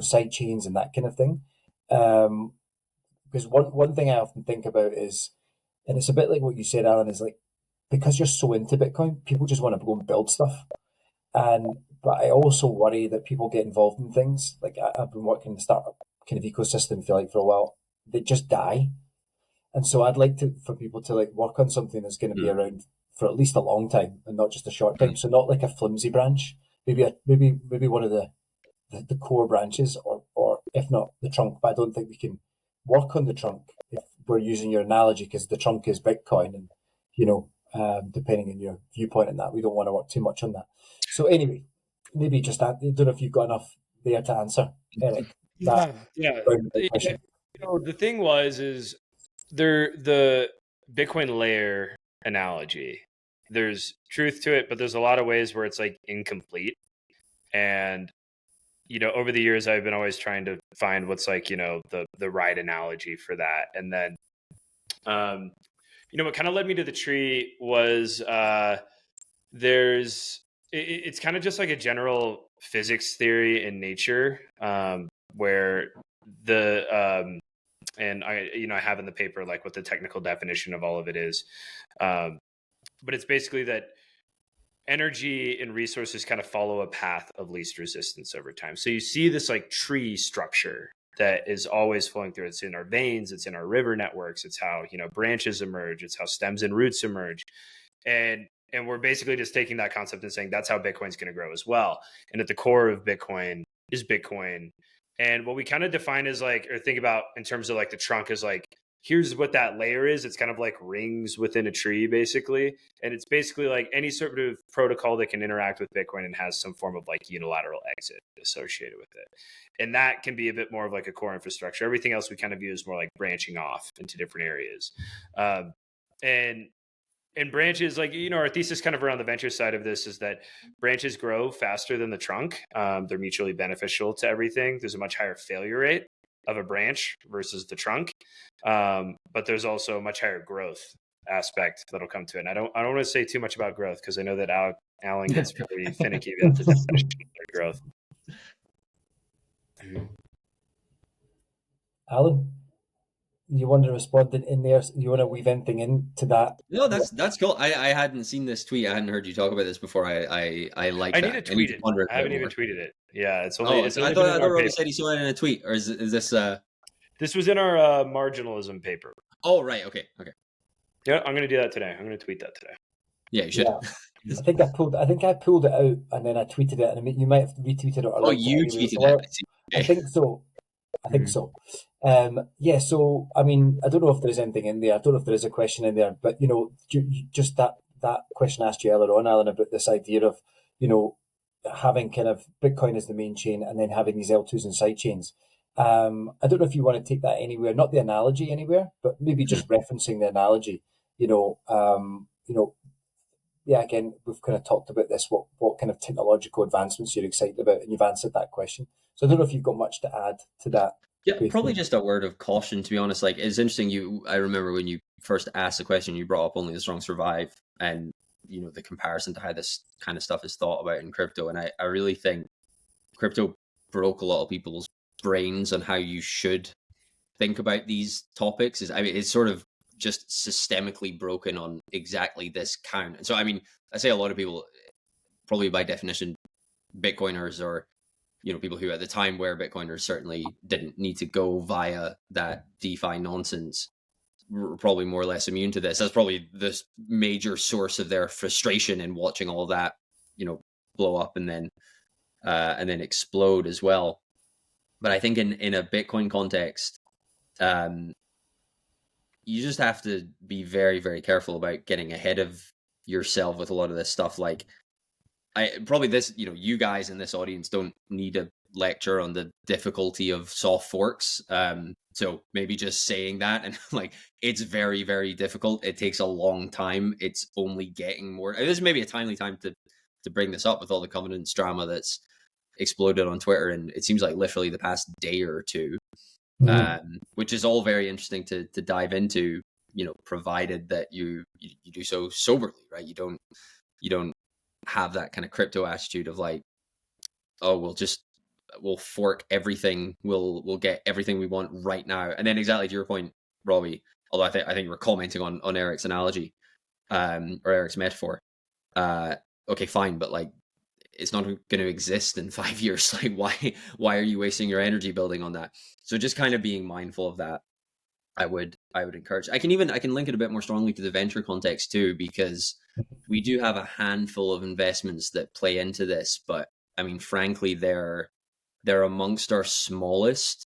side chains and that kind of thing. Because one thing I often think about is, and it's a bit like what you said, Alan, is like, because you're so into Bitcoin, people just want to go and build stuff. But I also worry that people get involved in things, like I've been working in the startup kind of ecosystem, feel like, for a while, they just die. And so I'd like for people to like work on something that's going to be around for at least a long time and not just a short time. So not like a flimsy branch, maybe one of the core branches, or if not the trunk. But I don't think we can work on the trunk if we're using your analogy, because the trunk is Bitcoin, and depending on your viewpoint on that, we don't want to work too much on that. So anyway, maybe just I don't know if you've got enough there to answer, Eric. Yeah. The thing is the Bitcoin layer analogy. There's truth to it, but there's a lot of ways where it's like incomplete. And over the years, I've been always trying to find what's like the right analogy for that. And then what kind of led me to the tree was it's kind of just like a general physics theory in nature, where and I have in the paper like what the technical definition of all of it is, but it's basically that energy and resources kind of follow a path of least resistance over time. So you see this like tree structure that is always flowing through. It's in our veins, it's in our river networks, it's how branches emerge, it's how stems and roots emerge, and we're basically just taking that concept and saying that's how Bitcoin's going to grow as well. And at the core of Bitcoin is Bitcoin. And what we kind of define as like, or think about in terms of like the trunk is like here's what that layer is. It's kind of like rings within a tree, basically. And it's basically like any sort of protocol that can interact with Bitcoin and has some form of like unilateral exit associated with it. And that can be a bit more of like a core infrastructure. Everything else we kind of view as more like branching off into different areas. And branches, like, our thesis kind of around the venture side of this is that branches grow faster than the trunk. They're mutually beneficial to everything. There's a much higher failure rate of a branch versus the trunk. But there's also a much higher growth aspect that'll come to it. And I don't want to say too much about growth because I know that Alan gets very finicky about the definition of growth. Alan, you want to respond in there? You want to weave anything into that? No, that's cool. I hadn't seen this tweet. I hadn't heard you talk about this before. I like that. I need to tweet it. I haven't even tweeted it. Yeah, it's only. It's only I thought Robbie said he saw it in a tweet, or is this? This was in our marginalism paper. Oh, right. Okay. Yeah, I'm gonna do that today. I'm gonna tweet that today. Yeah, you should. Yeah. I think I pulled it out and then I tweeted it, and you might have retweeted it. Or you tweeted it. I think so. Yeah. So I mean, I don't know if there's anything in there. I don't know if there is a question in there, but just that question I asked you earlier on, Alan, about this idea of having kind of Bitcoin as the main chain and then having these L2s and side chains. I don't know if you want to take that anywhere, not the analogy anywhere, but maybe just referencing the analogy. Yeah, again, we've kind of talked about this, what kind of technological advancements you're excited about, and you've answered that question. So I don't know if you've got much to add to that. Yeah, probably just a word of caution, to be honest. Like, it's interesting, I remember when you first asked the question, you brought up only the strong survive, and, the comparison to how this kind of stuff is thought about in crypto. And I really think crypto broke a lot of people's brains on how you should think about these topics. It's sort of just systemically broken on exactly this count. And so, I say a lot of people, probably by definition, Bitcoiners, or people who at the time were Bitcoiners certainly didn't need to go via that DeFi nonsense, were probably more or less immune to this. That's probably the major source of their frustration in watching all that, blow up and then explode as well. But I think in a Bitcoin context, you just have to be very, very careful about getting ahead of yourself with a lot of this stuff. Like, you guys in this audience don't need a lecture on the difficulty of soft forks. So maybe just saying that, and like, it's very, very difficult. It takes a long time. It's only getting more. This is maybe a timely time to bring this up with all the Covenants drama that's exploded on Twitter, and it seems like literally the past day or two, which is all very interesting to dive into, provided that you do so soberly, right? You don't have that kind of crypto attitude of like, oh, we'll fork everything, we'll get everything we want right now. And then exactly to your point, Robbie, although I think you were commenting on Eric's analogy, or Eric's metaphor. Okay, fine, but like, it's not going to exist in 5 years. Like, why are you wasting your energy building on that? So just kind of being mindful of that, I would encourage. I can link it a bit more strongly to the venture context too, because we do have a handful of investments that play into this, but frankly, they're amongst our smallest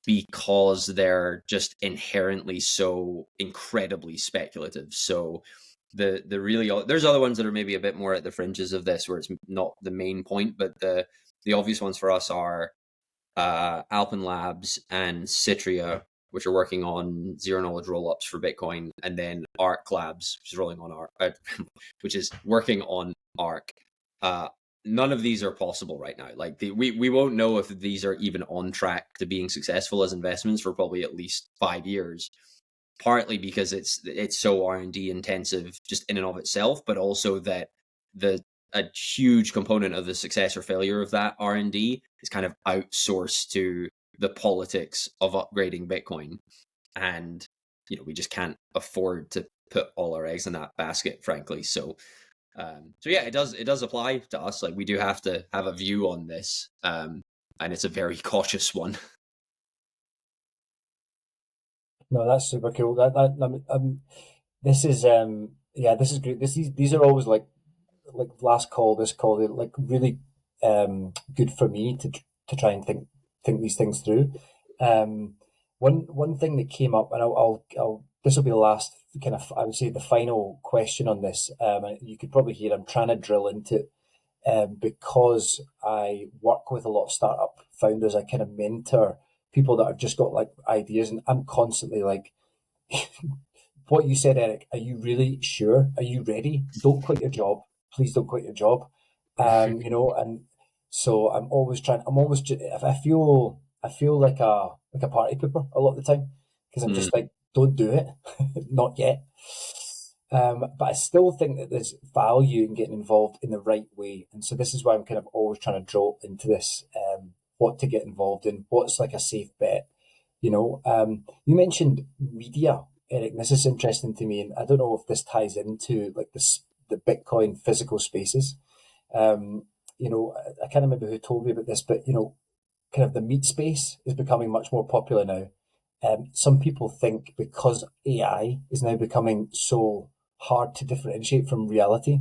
because they're just inherently so incredibly speculative. So the really, there's other ones that are maybe a bit more at the fringes of this, where it's not the main point, but the obvious ones for us are Alpen Labs and Citria, which are working on zero knowledge rollups for Bitcoin, and then Arc Labs, which is working on Arc. None of these are possible right now. Like, we won't know if these are even on track to being successful as investments for probably at least 5 years. Partly because it's so R&D intensive just in and of itself, but also that a huge component of the success or failure of that R&D is kind of outsourced to the politics of upgrading Bitcoin. And, we just can't afford to put all our eggs in that basket, frankly. So yeah, it does apply to us. Like, we do have to have a view on this. And it's a very cautious one. No, that's super cool. This is this is great. These are always like last call, this call. They're like really good for me to try and think these things through. one thing that came up, and I'll this will be the last kind of, I would say, the final question on this. And you could probably hear I'm trying to drill into it, because I work with a lot of startup founders. I kind of mentor people that have just got like ideas, and I'm constantly like, what you said, Eric, are you really sure? Are you ready? Don't quit your job. Please don't quit your job. And so I'm always trying, I feel like a party pooper a lot of the time, because I'm just like, don't do it. Not yet. But I still think that there's value in getting involved in the right way. And so this is why I'm kind of always trying to drill into this, what to get involved in, what's like a safe bet. You mentioned media, Eric. This is interesting to me, and I don't know if this ties into like the Bitcoin physical spaces. I can't remember who told me about this, but kind of the meat space is becoming much more popular now. Some people think because AI is now becoming so hard to differentiate from reality,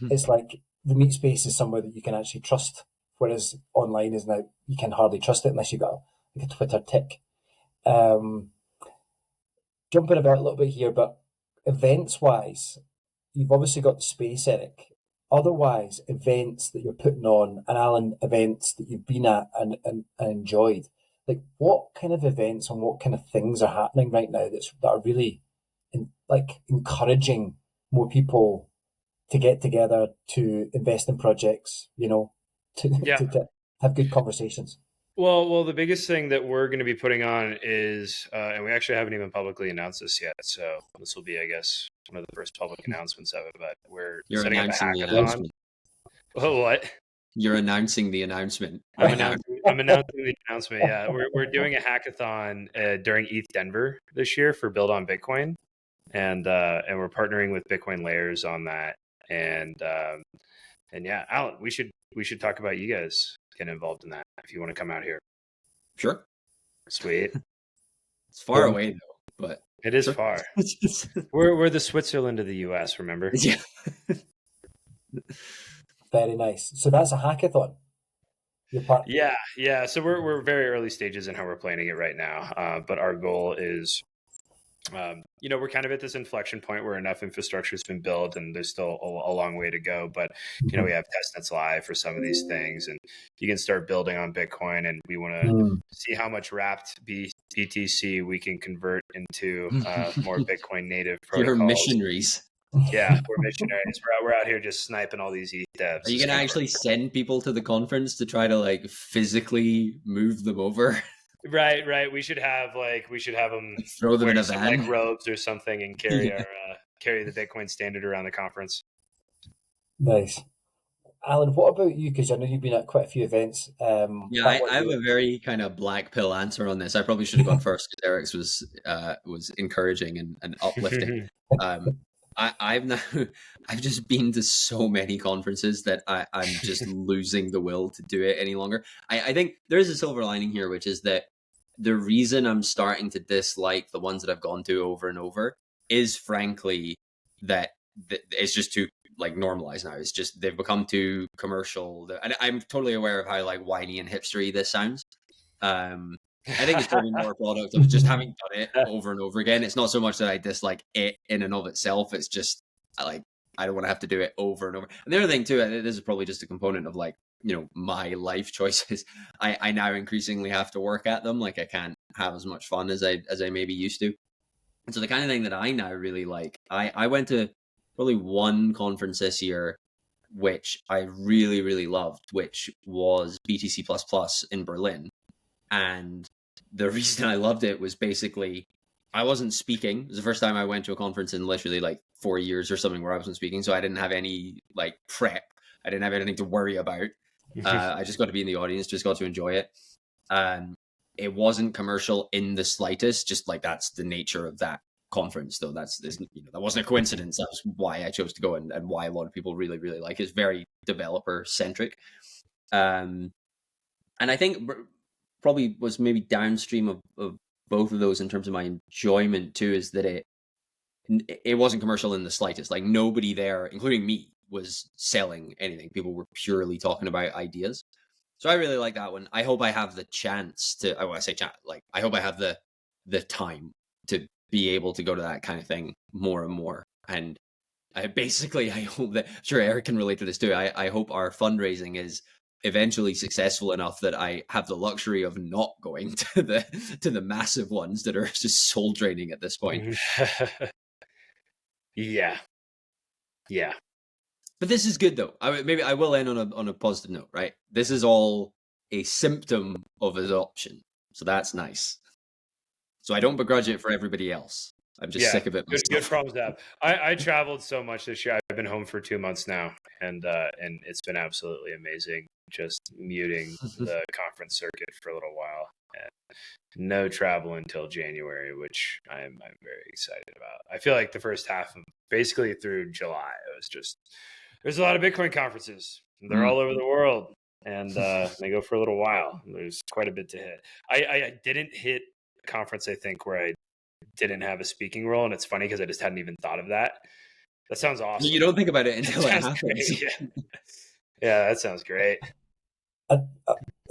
it's like the meat space is somewhere that you can actually trust, whereas online is now you can hardly trust it unless you got like a Twitter tick. Jumping about a little bit here, but events wise, you've obviously got the space, Eric. Otherwise, events that you're putting on, and Alan, events that you've been at and enjoyed, like what kind of events and what kind of things are happening right now that are really encouraging more people to get together, to invest in projects, to have good conversations. Well, the biggest thing that we're going to be putting on is, and we actually haven't even publicly announced this yet, so this will be, I guess, one of the first public announcements of it. But You're setting up a announcing the hackathon. announcement. Oh, what? You're announcing the announcement. I'm announcing the announcement. Yeah, we're doing a hackathon during ETH Denver this year for Build on Bitcoin, and we're partnering with Bitcoin Layers on that. And yeah, Alan, we should talk about you guys getting involved in that if you want to come out here. Sure. Sweet. It's far away though, but it is sure. far. We're the Switzerland of the US, remember? Yeah. Very nice. So that's a hackathon. Yeah. So we're very early stages in how we're planning it right now. But our goal is, we're kind of at this inflection point where enough infrastructure has been built and there's still a long way to go. But, we have testnets live for some of these things, and you can start building on Bitcoin, and we want to see how much wrapped BTC we can convert into more Bitcoin native protocols. You're missionaries. Yeah, we're missionaries. We're out here just sniping all these ETH devs. Are you going to actually send people to the conference to try to physically move them over? Right. We should have them throw them in a some, van, robes or something, and carry the Bitcoin standard around the conference. Nice. Alan, what about you? Because I know you've been at quite a few events. I have a very kind of black pill answer on this. I probably should have gone first because Eric's was encouraging and uplifting. I've just been to so many conferences that I'm just losing the will to do it any longer. I think there's a silver lining here, which is that the reason I'm starting to dislike the ones that I've gone to over and over is frankly that it's just too normalized now. It's just they've become too commercial. And I'm totally aware of how whiny and hipstery this sounds. I think it's probably more a product of just having done it over and over again. It's not so much that I dislike it in and of itself. It's just I don't want to have to do it over and over. And the other thing too, this is probably just a component of my life choices. I now increasingly have to work at them. I can't have as much fun as I maybe used to. And so the kind of thing that I now really like, I went to probably one conference this year, which I really, really loved, which was BTC++ in Berlin. And the reason I loved it was basically I wasn't speaking. It was the first time I went to a conference in literally 4 years or something where I wasn't speaking. So I didn't have any prep. I didn't have anything to worry about. I just got to be in the audience, just got to enjoy it. It wasn't commercial in the slightest, just that's the nature of that conference, though. That wasn't a coincidence. That was why I chose to go and why a lot of people really, really like it. It's very developer centric. And I think probably was maybe downstream of both of those in terms of my enjoyment too, is that it wasn't commercial in the slightest. Nobody there, including me, was selling anything. People were purely talking about ideas. So I really like that one. I hope I have the chance to, I say chat, I hope I have the the time to be able to go to that kind of thing more and more. And I hope that, sure, Eric can relate to this too. I hope our fundraising is eventually successful enough that I have the luxury of not going to the massive ones that are just soul draining at this point. Yeah. But this is good though. Maybe I will end on a positive note, right? This is all a symptom of adoption, so that's nice. So I don't begrudge it for everybody else. I'm just sick of it myself. Good problems to have. I traveled so much this year. I've been home for 2 months now, and it's been absolutely amazing. Just muting the conference circuit for a little while, and no travel until January, which I'm very excited about. I feel like the first half of basically through July, it was just there's a lot of Bitcoin conferences. They're all over the world, and they go for a little while. There's quite a bit to hit. I didn't hit a conference, I think, where I didn't have a speaking role, and it's funny because I just hadn't even thought of that. That sounds awesome. You don't think about it until it happens. Yeah, that sounds great. I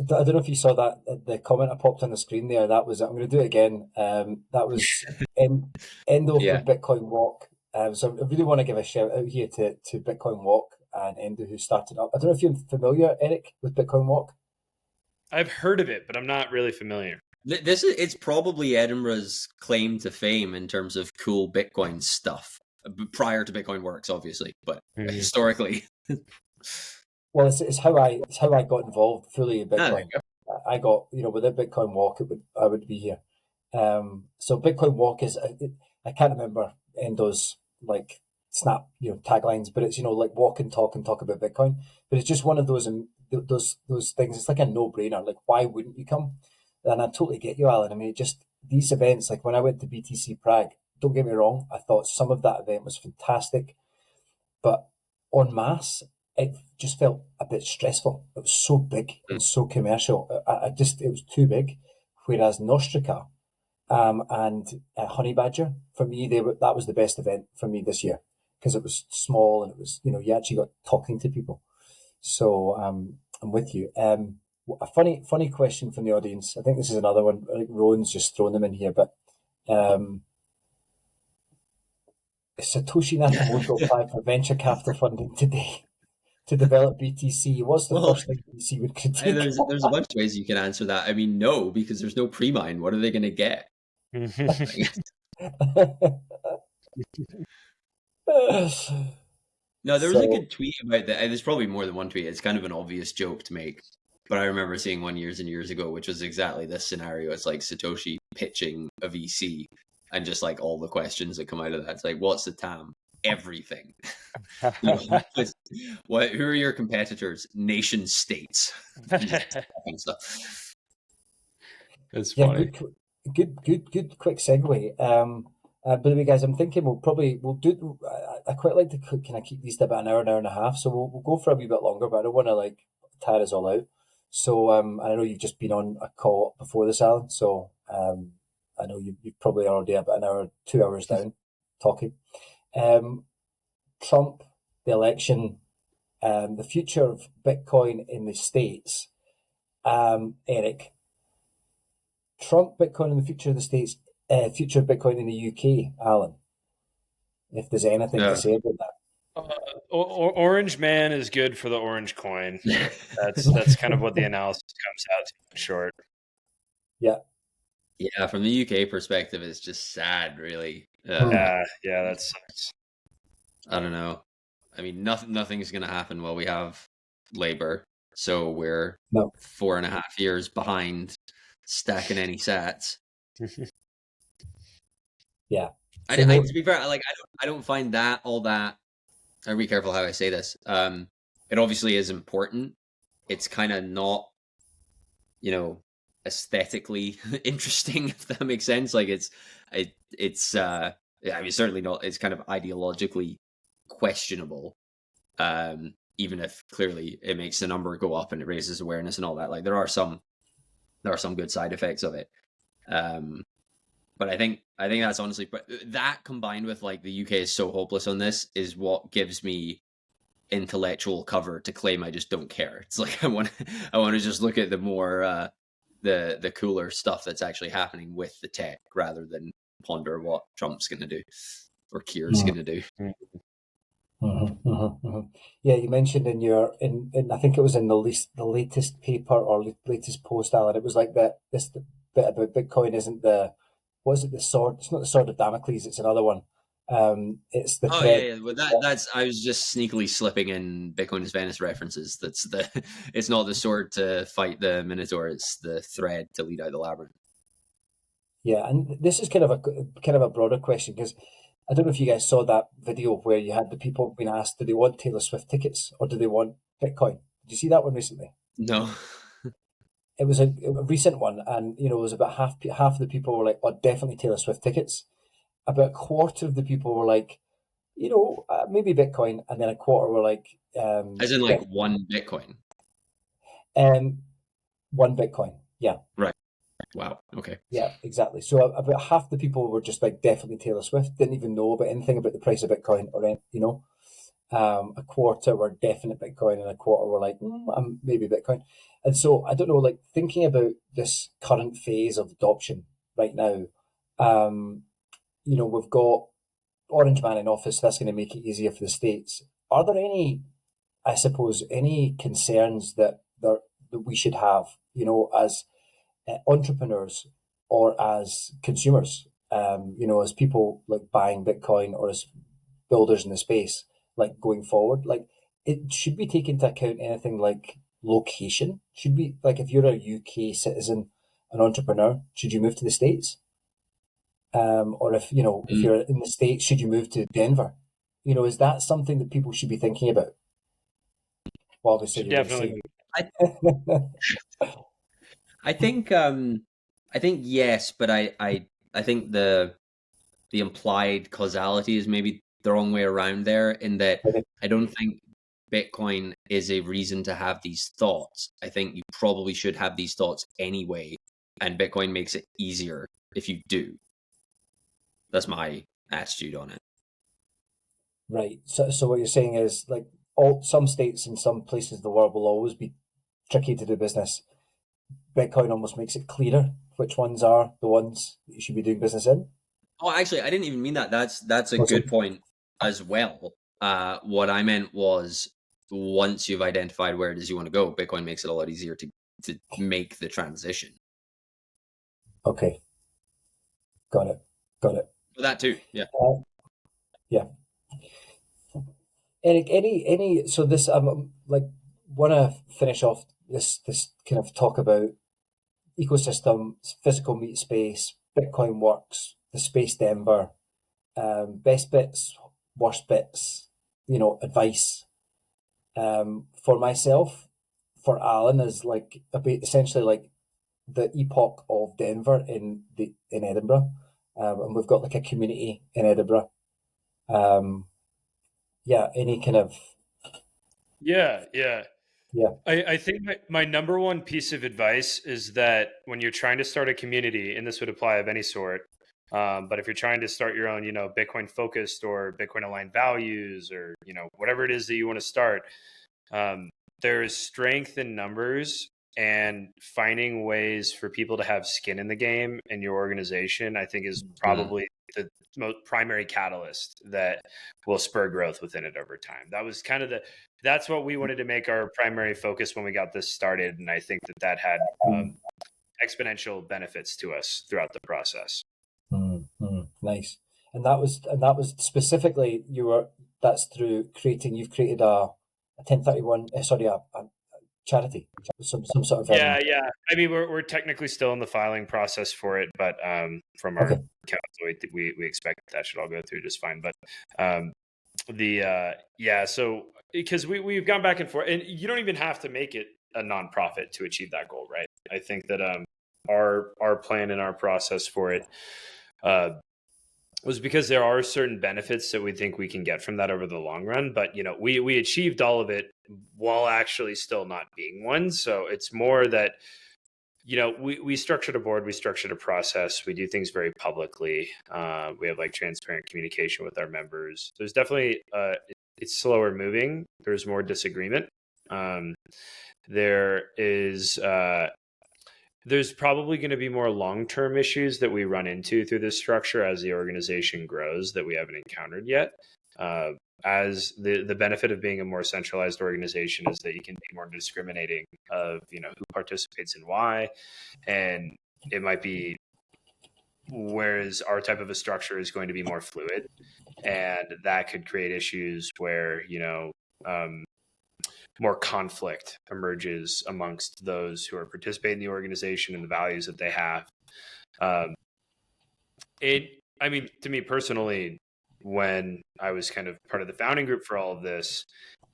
don't know if you saw that, the comment I popped on the screen there. That was, I'm going to do it again. That was Endo from Bitcoin Walk. So I really want to give a shout out here to Bitcoin Walk and Endo, who started up. I don't know if you're familiar, Eric, with Bitcoin Walk. I've heard of it, but I'm not really familiar. It's probably Edinburgh's claim to fame in terms of cool Bitcoin stuff. Prior to Bitcoin Works, obviously, but historically. Well, it's how I got involved fully in Bitcoin. I got, without Bitcoin Walk, I would be here. So Bitcoin Walk is, I can't remember Endo's like snap taglines, but it's like walk and talk about Bitcoin. But it's just one of those things. It's like a no brainer. Like, why wouldn't you come? And I totally get you, Alan. I mean, just these events, like when I went to BTC Prague, don't get me wrong, I thought some of that event was fantastic, but en masse, it just felt a bit stressful. It was so big and so commercial. It was too big. Whereas Nostrica and Honey Badger, for me, that was the best event for me this year because it was small and it was, you actually got talking to people. So I'm with you. A funny question from the audience. I think this is another one. I think Rowan's just thrown them in here, but Satoshi Nakamoto applied for venture capital funding today to develop BTC. What's the first thing BTC would critique? There's a bunch of ways you can answer that. I mean, no, because there's no pre-mine. What are they going to get? No, there was a good tweet about that. There's probably more than one tweet. It's kind of an obvious joke to make. But I remember seeing one years and years ago, which was exactly this scenario. It's like Satoshi pitching a VC and just like all the questions that come out of that. It's like, what's the TAM? Everything. Who are your competitors? Nation states. Stuff. It's funny. Good quick segue. By the way, guys, I'm thinking we'll do. I quite like to kind of keep these to about an hour and a half. So we'll go for a wee bit longer, but I don't want to tire us all out. So and I know you've just been on a call before this, Alan. So I know you've probably already about an hour, 2 hours down talking. Trump, the election, the future of Bitcoin in the States. Eric, Trump, Bitcoin in the future of the States, future of Bitcoin in the UK, Alan. If there's anything to say about that. Orange man is good for the orange coin. That's kind of what the analysis comes out to in short. Yeah. Yeah, from the UK perspective, it's just sad, really. Yeah, that sucks. I don't know. I mean, nothing's going to happen while we have Labour. So we're 4.5 years behind stacking any sats. Yeah. To be fair, I don't find that all that. I'll be careful how I say this. It obviously is important. It's kind of not, aesthetically interesting, if that makes sense. Like it's certainly not. It's kind of ideologically questionable. Even if clearly it makes the number go up and it raises awareness and all that. Like there are some good side effects of it. But I think that's honestly, but that combined with the UK is so hopeless on this is what gives me intellectual cover to claim I just don't care. It's like I want to just look at the more the cooler stuff that's actually happening with the tech, rather than ponder what Trump's going to do or Keir's going to do. Yeah, you mentioned in your in I think it was in the latest paper or latest post, Alan. It was like that this the bit about Bitcoin isn't the what is it, the sword? It's not the sword of Damocles. It's another one. It's the Oh thread. yeah. Well, that's I was just sneakily slipping in Bitcoin is Venice references. That's it's not the sword to fight the Minotaur. It's the thread to lead out the labyrinth. Yeah, and this is kind of a broader question because I don't know if you guys saw that video where you had the people being asked, do they want Taylor Swift tickets or do they want Bitcoin? Did you see that one recently? No. It was a recent one, and it was about half of the people were like, "Oh, definitely Taylor Swift tickets." About a quarter of the people were like, maybe Bitcoin, and then a quarter were like, As in like one Bitcoin. One Bitcoin. Yeah. Right. Wow. Okay. Yeah, exactly. So about half the people were just like definitely Taylor Swift, didn't even know about anything about the price of Bitcoin or a quarter were definite Bitcoin and a quarter were like maybe Bitcoin. And so I don't know, like thinking about this current phase of adoption right now, we've got Orange Man in office. That's going to make it easier for the states. Are there any concerns that we should have, as entrepreneurs or as consumers, as people like buying Bitcoin or as builders in the space, like going forward, like it should be taken into account anything like location? Should be like if you're a UK citizen, an entrepreneur, should you move to the States? Or if you're in the States, should you move to Denver? Is that something that people should be thinking about? Well, obviously, Should definitely. I think yes, but I think the implied causality is maybe the wrong way around there, in that I don't think Bitcoin is a reason to have these thoughts. I think you probably should have these thoughts anyway, and Bitcoin makes it easier if you do. That's my attitude on it. Right. So what you're saying is like some states and some places in the world will always be tricky to do business. Bitcoin almost makes it clearer which ones are the ones that you should be doing business in. Oh, actually, I didn't even mean that. That's a good point as well. What I meant was, once you've identified where it is you want to go, Bitcoin makes it a lot easier to make the transition. Okay. Got it. But that too, yeah. Yeah. Any so this like want to finish off this kind of talk about ecosystem, physical meet space, Bitcoin works, the space Denver, best bits, worst bits, advice. For myself, for Alan is like essentially like the epoch of Denver in Edinburgh, and we've got like a community in Edinburgh. Any kind of Yeah. Yeah. I think my number one piece of advice is that when you're trying to start a community, and this would apply of any sort, but if you're trying to start your own, Bitcoin focused or Bitcoin aligned values, or whatever it is that you want to start, there is strength in numbers, and finding ways for people to have skin in the game in your organization, I think, is probably the most primary catalyst that will spur growth within it over time. That was kind of that's what we wanted to make our primary focus when we got this started. And I think that had exponential benefits to us throughout the process. Nice. And that was specifically that's through you've created a 1031, a charity, some sort of yeah. I mean, we're technically still in the filing process for it, but from our council, we expect that should all go through just fine. But so because we've gone back and forth, and you don't even have to make it a nonprofit to achieve that goal, right? I think that our plan and our process for it was because there are certain benefits that we think we can get from that over the long run. But we achieved all of it while actually still not being one. So it's more that we structured a board, we structured a process, we do things very publicly. We have like transparent communication with our members. There's definitely it's slower moving. There's more disagreement. There is there's probably going to be more long-term issues that we run into through this structure as the organization grows that we haven't encountered yet. As the benefit of being a more centralized organization is that you can be more discriminating of, you know, who participates and why. And it might be, whereas our type of a structure is going to be more fluid, and that could create issues where, you know, more conflict emerges amongst those who are participating in the organization and the values that they have. Um, I mean, to me personally, when I was kind of part of the founding group for all of this,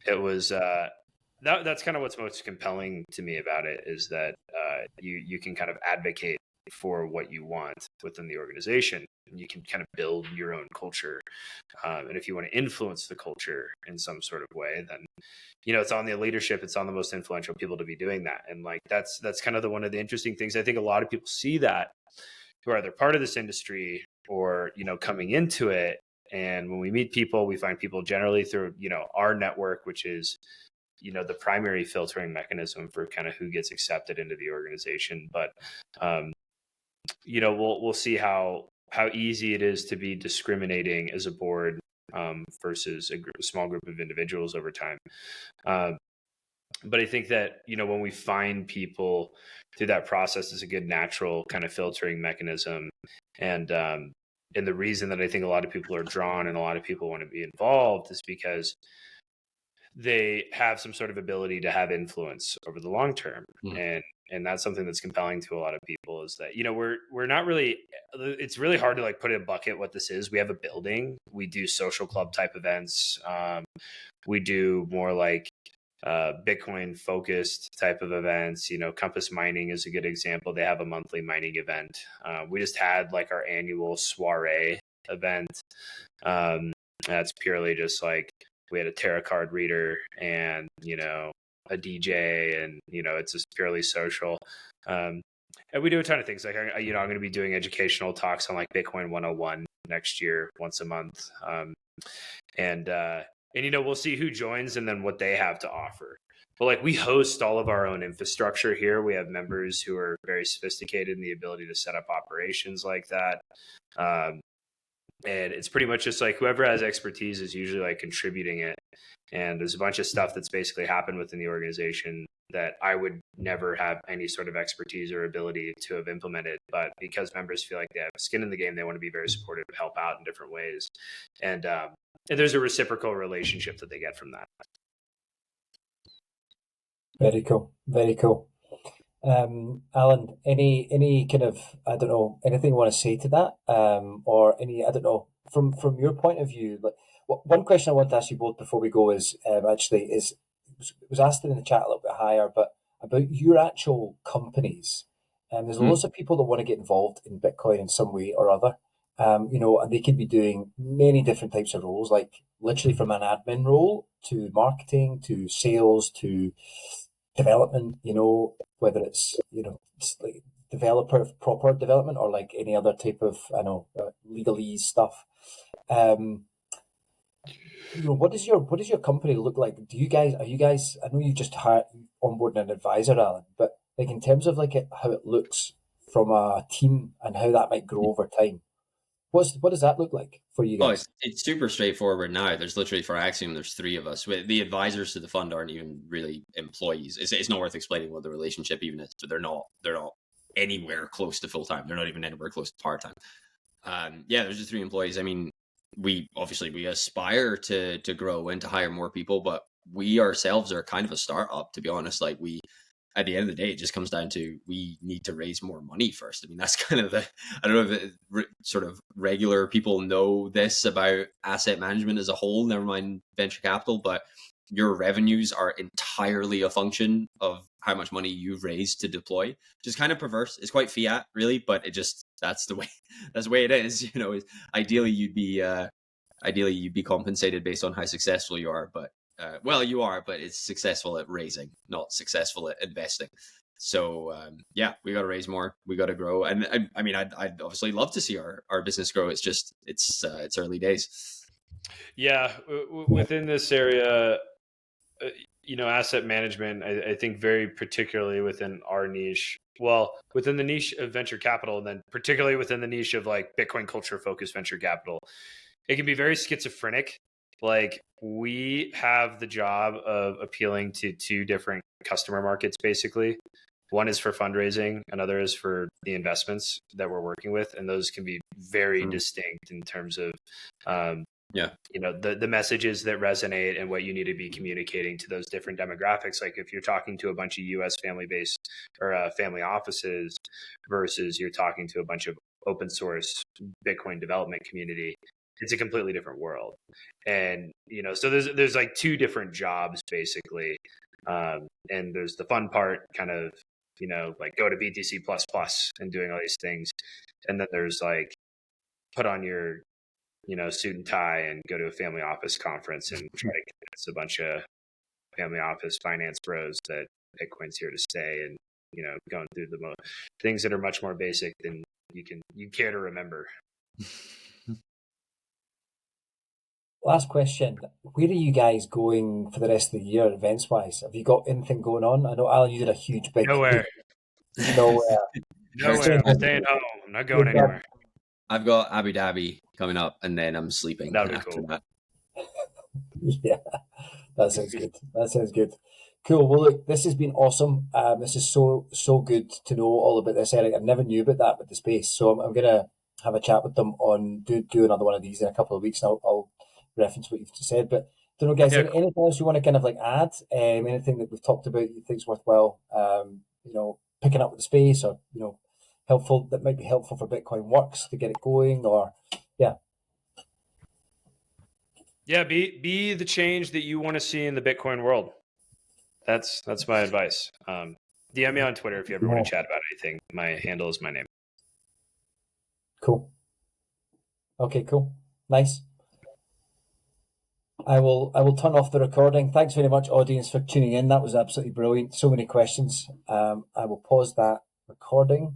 it was that's kind of what's most compelling to me about it, is that you can kind of advocate for what you want within the organization, and you can kind of build your own culture. And if you want to influence the culture in some sort of way, then, you know, it's on the leadership, it's on the most influential people to be doing that. And like that's kind of one of the interesting things. I think a lot of people see that, who are either part of this industry or, you know, coming into it. And when we meet people, we find people generally through, you know, our network, which is, you know, the primary filtering mechanism for kind of who gets accepted into the organization. But you know, we'll see how easy it is to be discriminating as a board versus a small group of individuals over time. But I think that, you know, when we find people through that process, is a good natural kind of filtering mechanism. And the reason that I think a lot of people are drawn and a lot of people want to be involved is because they have some sort of ability to have influence over the long term. And that's something that's compelling to a lot of people, is that, you know, we're not really, it's really hard to like put in a bucket what this is. We have a building, we do social club type events. We do more like Bitcoin focused type of events. You know, Compass Mining is a good example. They have a monthly mining event. We just had like our annual soiree event. That's purely just like, we had a tarot card reader and, you know, a DJ, and, you know, it's just purely social. And we do a ton of things. Like, you know, I'm going to be doing educational talks on like Bitcoin 101 next year, once a month. And, you know, we'll see who joins and then what they have to offer. But like, we host all of our own infrastructure here. We have members who are very sophisticated in the ability to set up operations like that. And it's pretty much just like whoever has expertise is usually like contributing it. And there's a bunch of stuff that's basically happened within the organization that I would never have any sort of expertise or ability to have implemented. But because members feel like they have skin in the game, they want to be very supportive, help out in different ways. And there's a reciprocal relationship that they get from that. Very cool. Very cool. Alan, any kind of, I don't know, anything you want to say to that? Or any, I don't know, from your point of view, like one question I want to ask you both before we go is, it was asked in the chat a little bit higher, but about your actual companies. There's lots of people that want to get involved in Bitcoin in some way or other. You know, and they could be doing many different types of roles, like literally from an admin role to marketing to sales to development, you know, whether it's, you know, it's like developer proper development or like any other type of, I know, legalese stuff. You know, what does your company look like? Are you guys, I know you just hired onboarding an advisor, Alan, but like in terms of like how it looks from a team and how that might grow over time, what does that look like for you guys? It's super straightforward now. There's literally, for Axiom, there's 3 of us. The advisors to the fund aren't even really employees. It's not worth explaining what the relationship even is, but they're not anywhere close to full time. They're not even anywhere close to part time. Yeah, there's just 3 employees. I mean, we aspire to grow and to hire more people, but we ourselves are kind of a startup, to be honest. Like, at the end of the day, it just comes down to, we need to raise more money first. I mean, that's kind of I don't know if sort of regular people know this about asset management as a whole, never mind venture capital, but your revenues are entirely a function of how much money you've raised to deploy, which is kind of perverse. It's quite fiat, really, but that's the way it is. You know, ideally you'd be compensated based on how successful you are, but you are, but it's successful at raising, not successful at investing. So yeah, we got to raise more, we got to grow, and I mean, I'd obviously love to see our business grow. It's just it's early days. Yeah, within this area, you know, asset management, I think very particularly within our niche, Well, within the niche of venture capital, and then particularly within the niche of like Bitcoin culture focused venture capital, it can be very schizophrenic. Like we have the job of appealing to two different customer markets, basically. One is for fundraising, another is for the investments that we're working with, and those can be very distinct in terms of, the messages that resonate and what you need to be communicating to those different demographics. Like if you're talking to a bunch of U.S. family-based or family offices versus you're talking to a bunch of open source Bitcoin development community, it's a completely different world. And so there's like two different jobs basically, and there's the fun part, kind of like go to BTC++ and doing all these things, and then there's like put on your suit and tie and go to a family office conference and try to convince a bunch of family office finance bros that Bitcoin's here to stay, and going through the things that are much more basic than you care to remember. Last question. Where are you guys going for the rest of the year, events-wise? Have you got anything going on? I know, Alan, you did a huge big... Nowhere. Nowhere. I'm staying home. I'm not going anywhere. I've got Abu Dhabi coming up, and then I'm sleeping. That'd be cool. That. Yeah, that sounds good. That sounds good. Cool. Well, look, this has been awesome. This is so good to know all about this, Eric. I never knew about that with the space. So I'm going to have a chat with them on do another one of these in a couple of weeks. And I'll reference what you've just said. But don't know, guys, anything else you want to kind of like add? Anything that we've talked about you think is worthwhile, picking up with the space, or, helpful, that might be helpful for Bitcoin Works to get it going, or be the change that you want to see in the Bitcoin world. That's my advice. DM me on Twitter if you ever want to chat about anything. My handle is my name. Cool. Okay, cool. Nice. I will turn off the recording. Thanks very much, audience, for tuning in. That was absolutely brilliant. So many questions. I will pause that recording.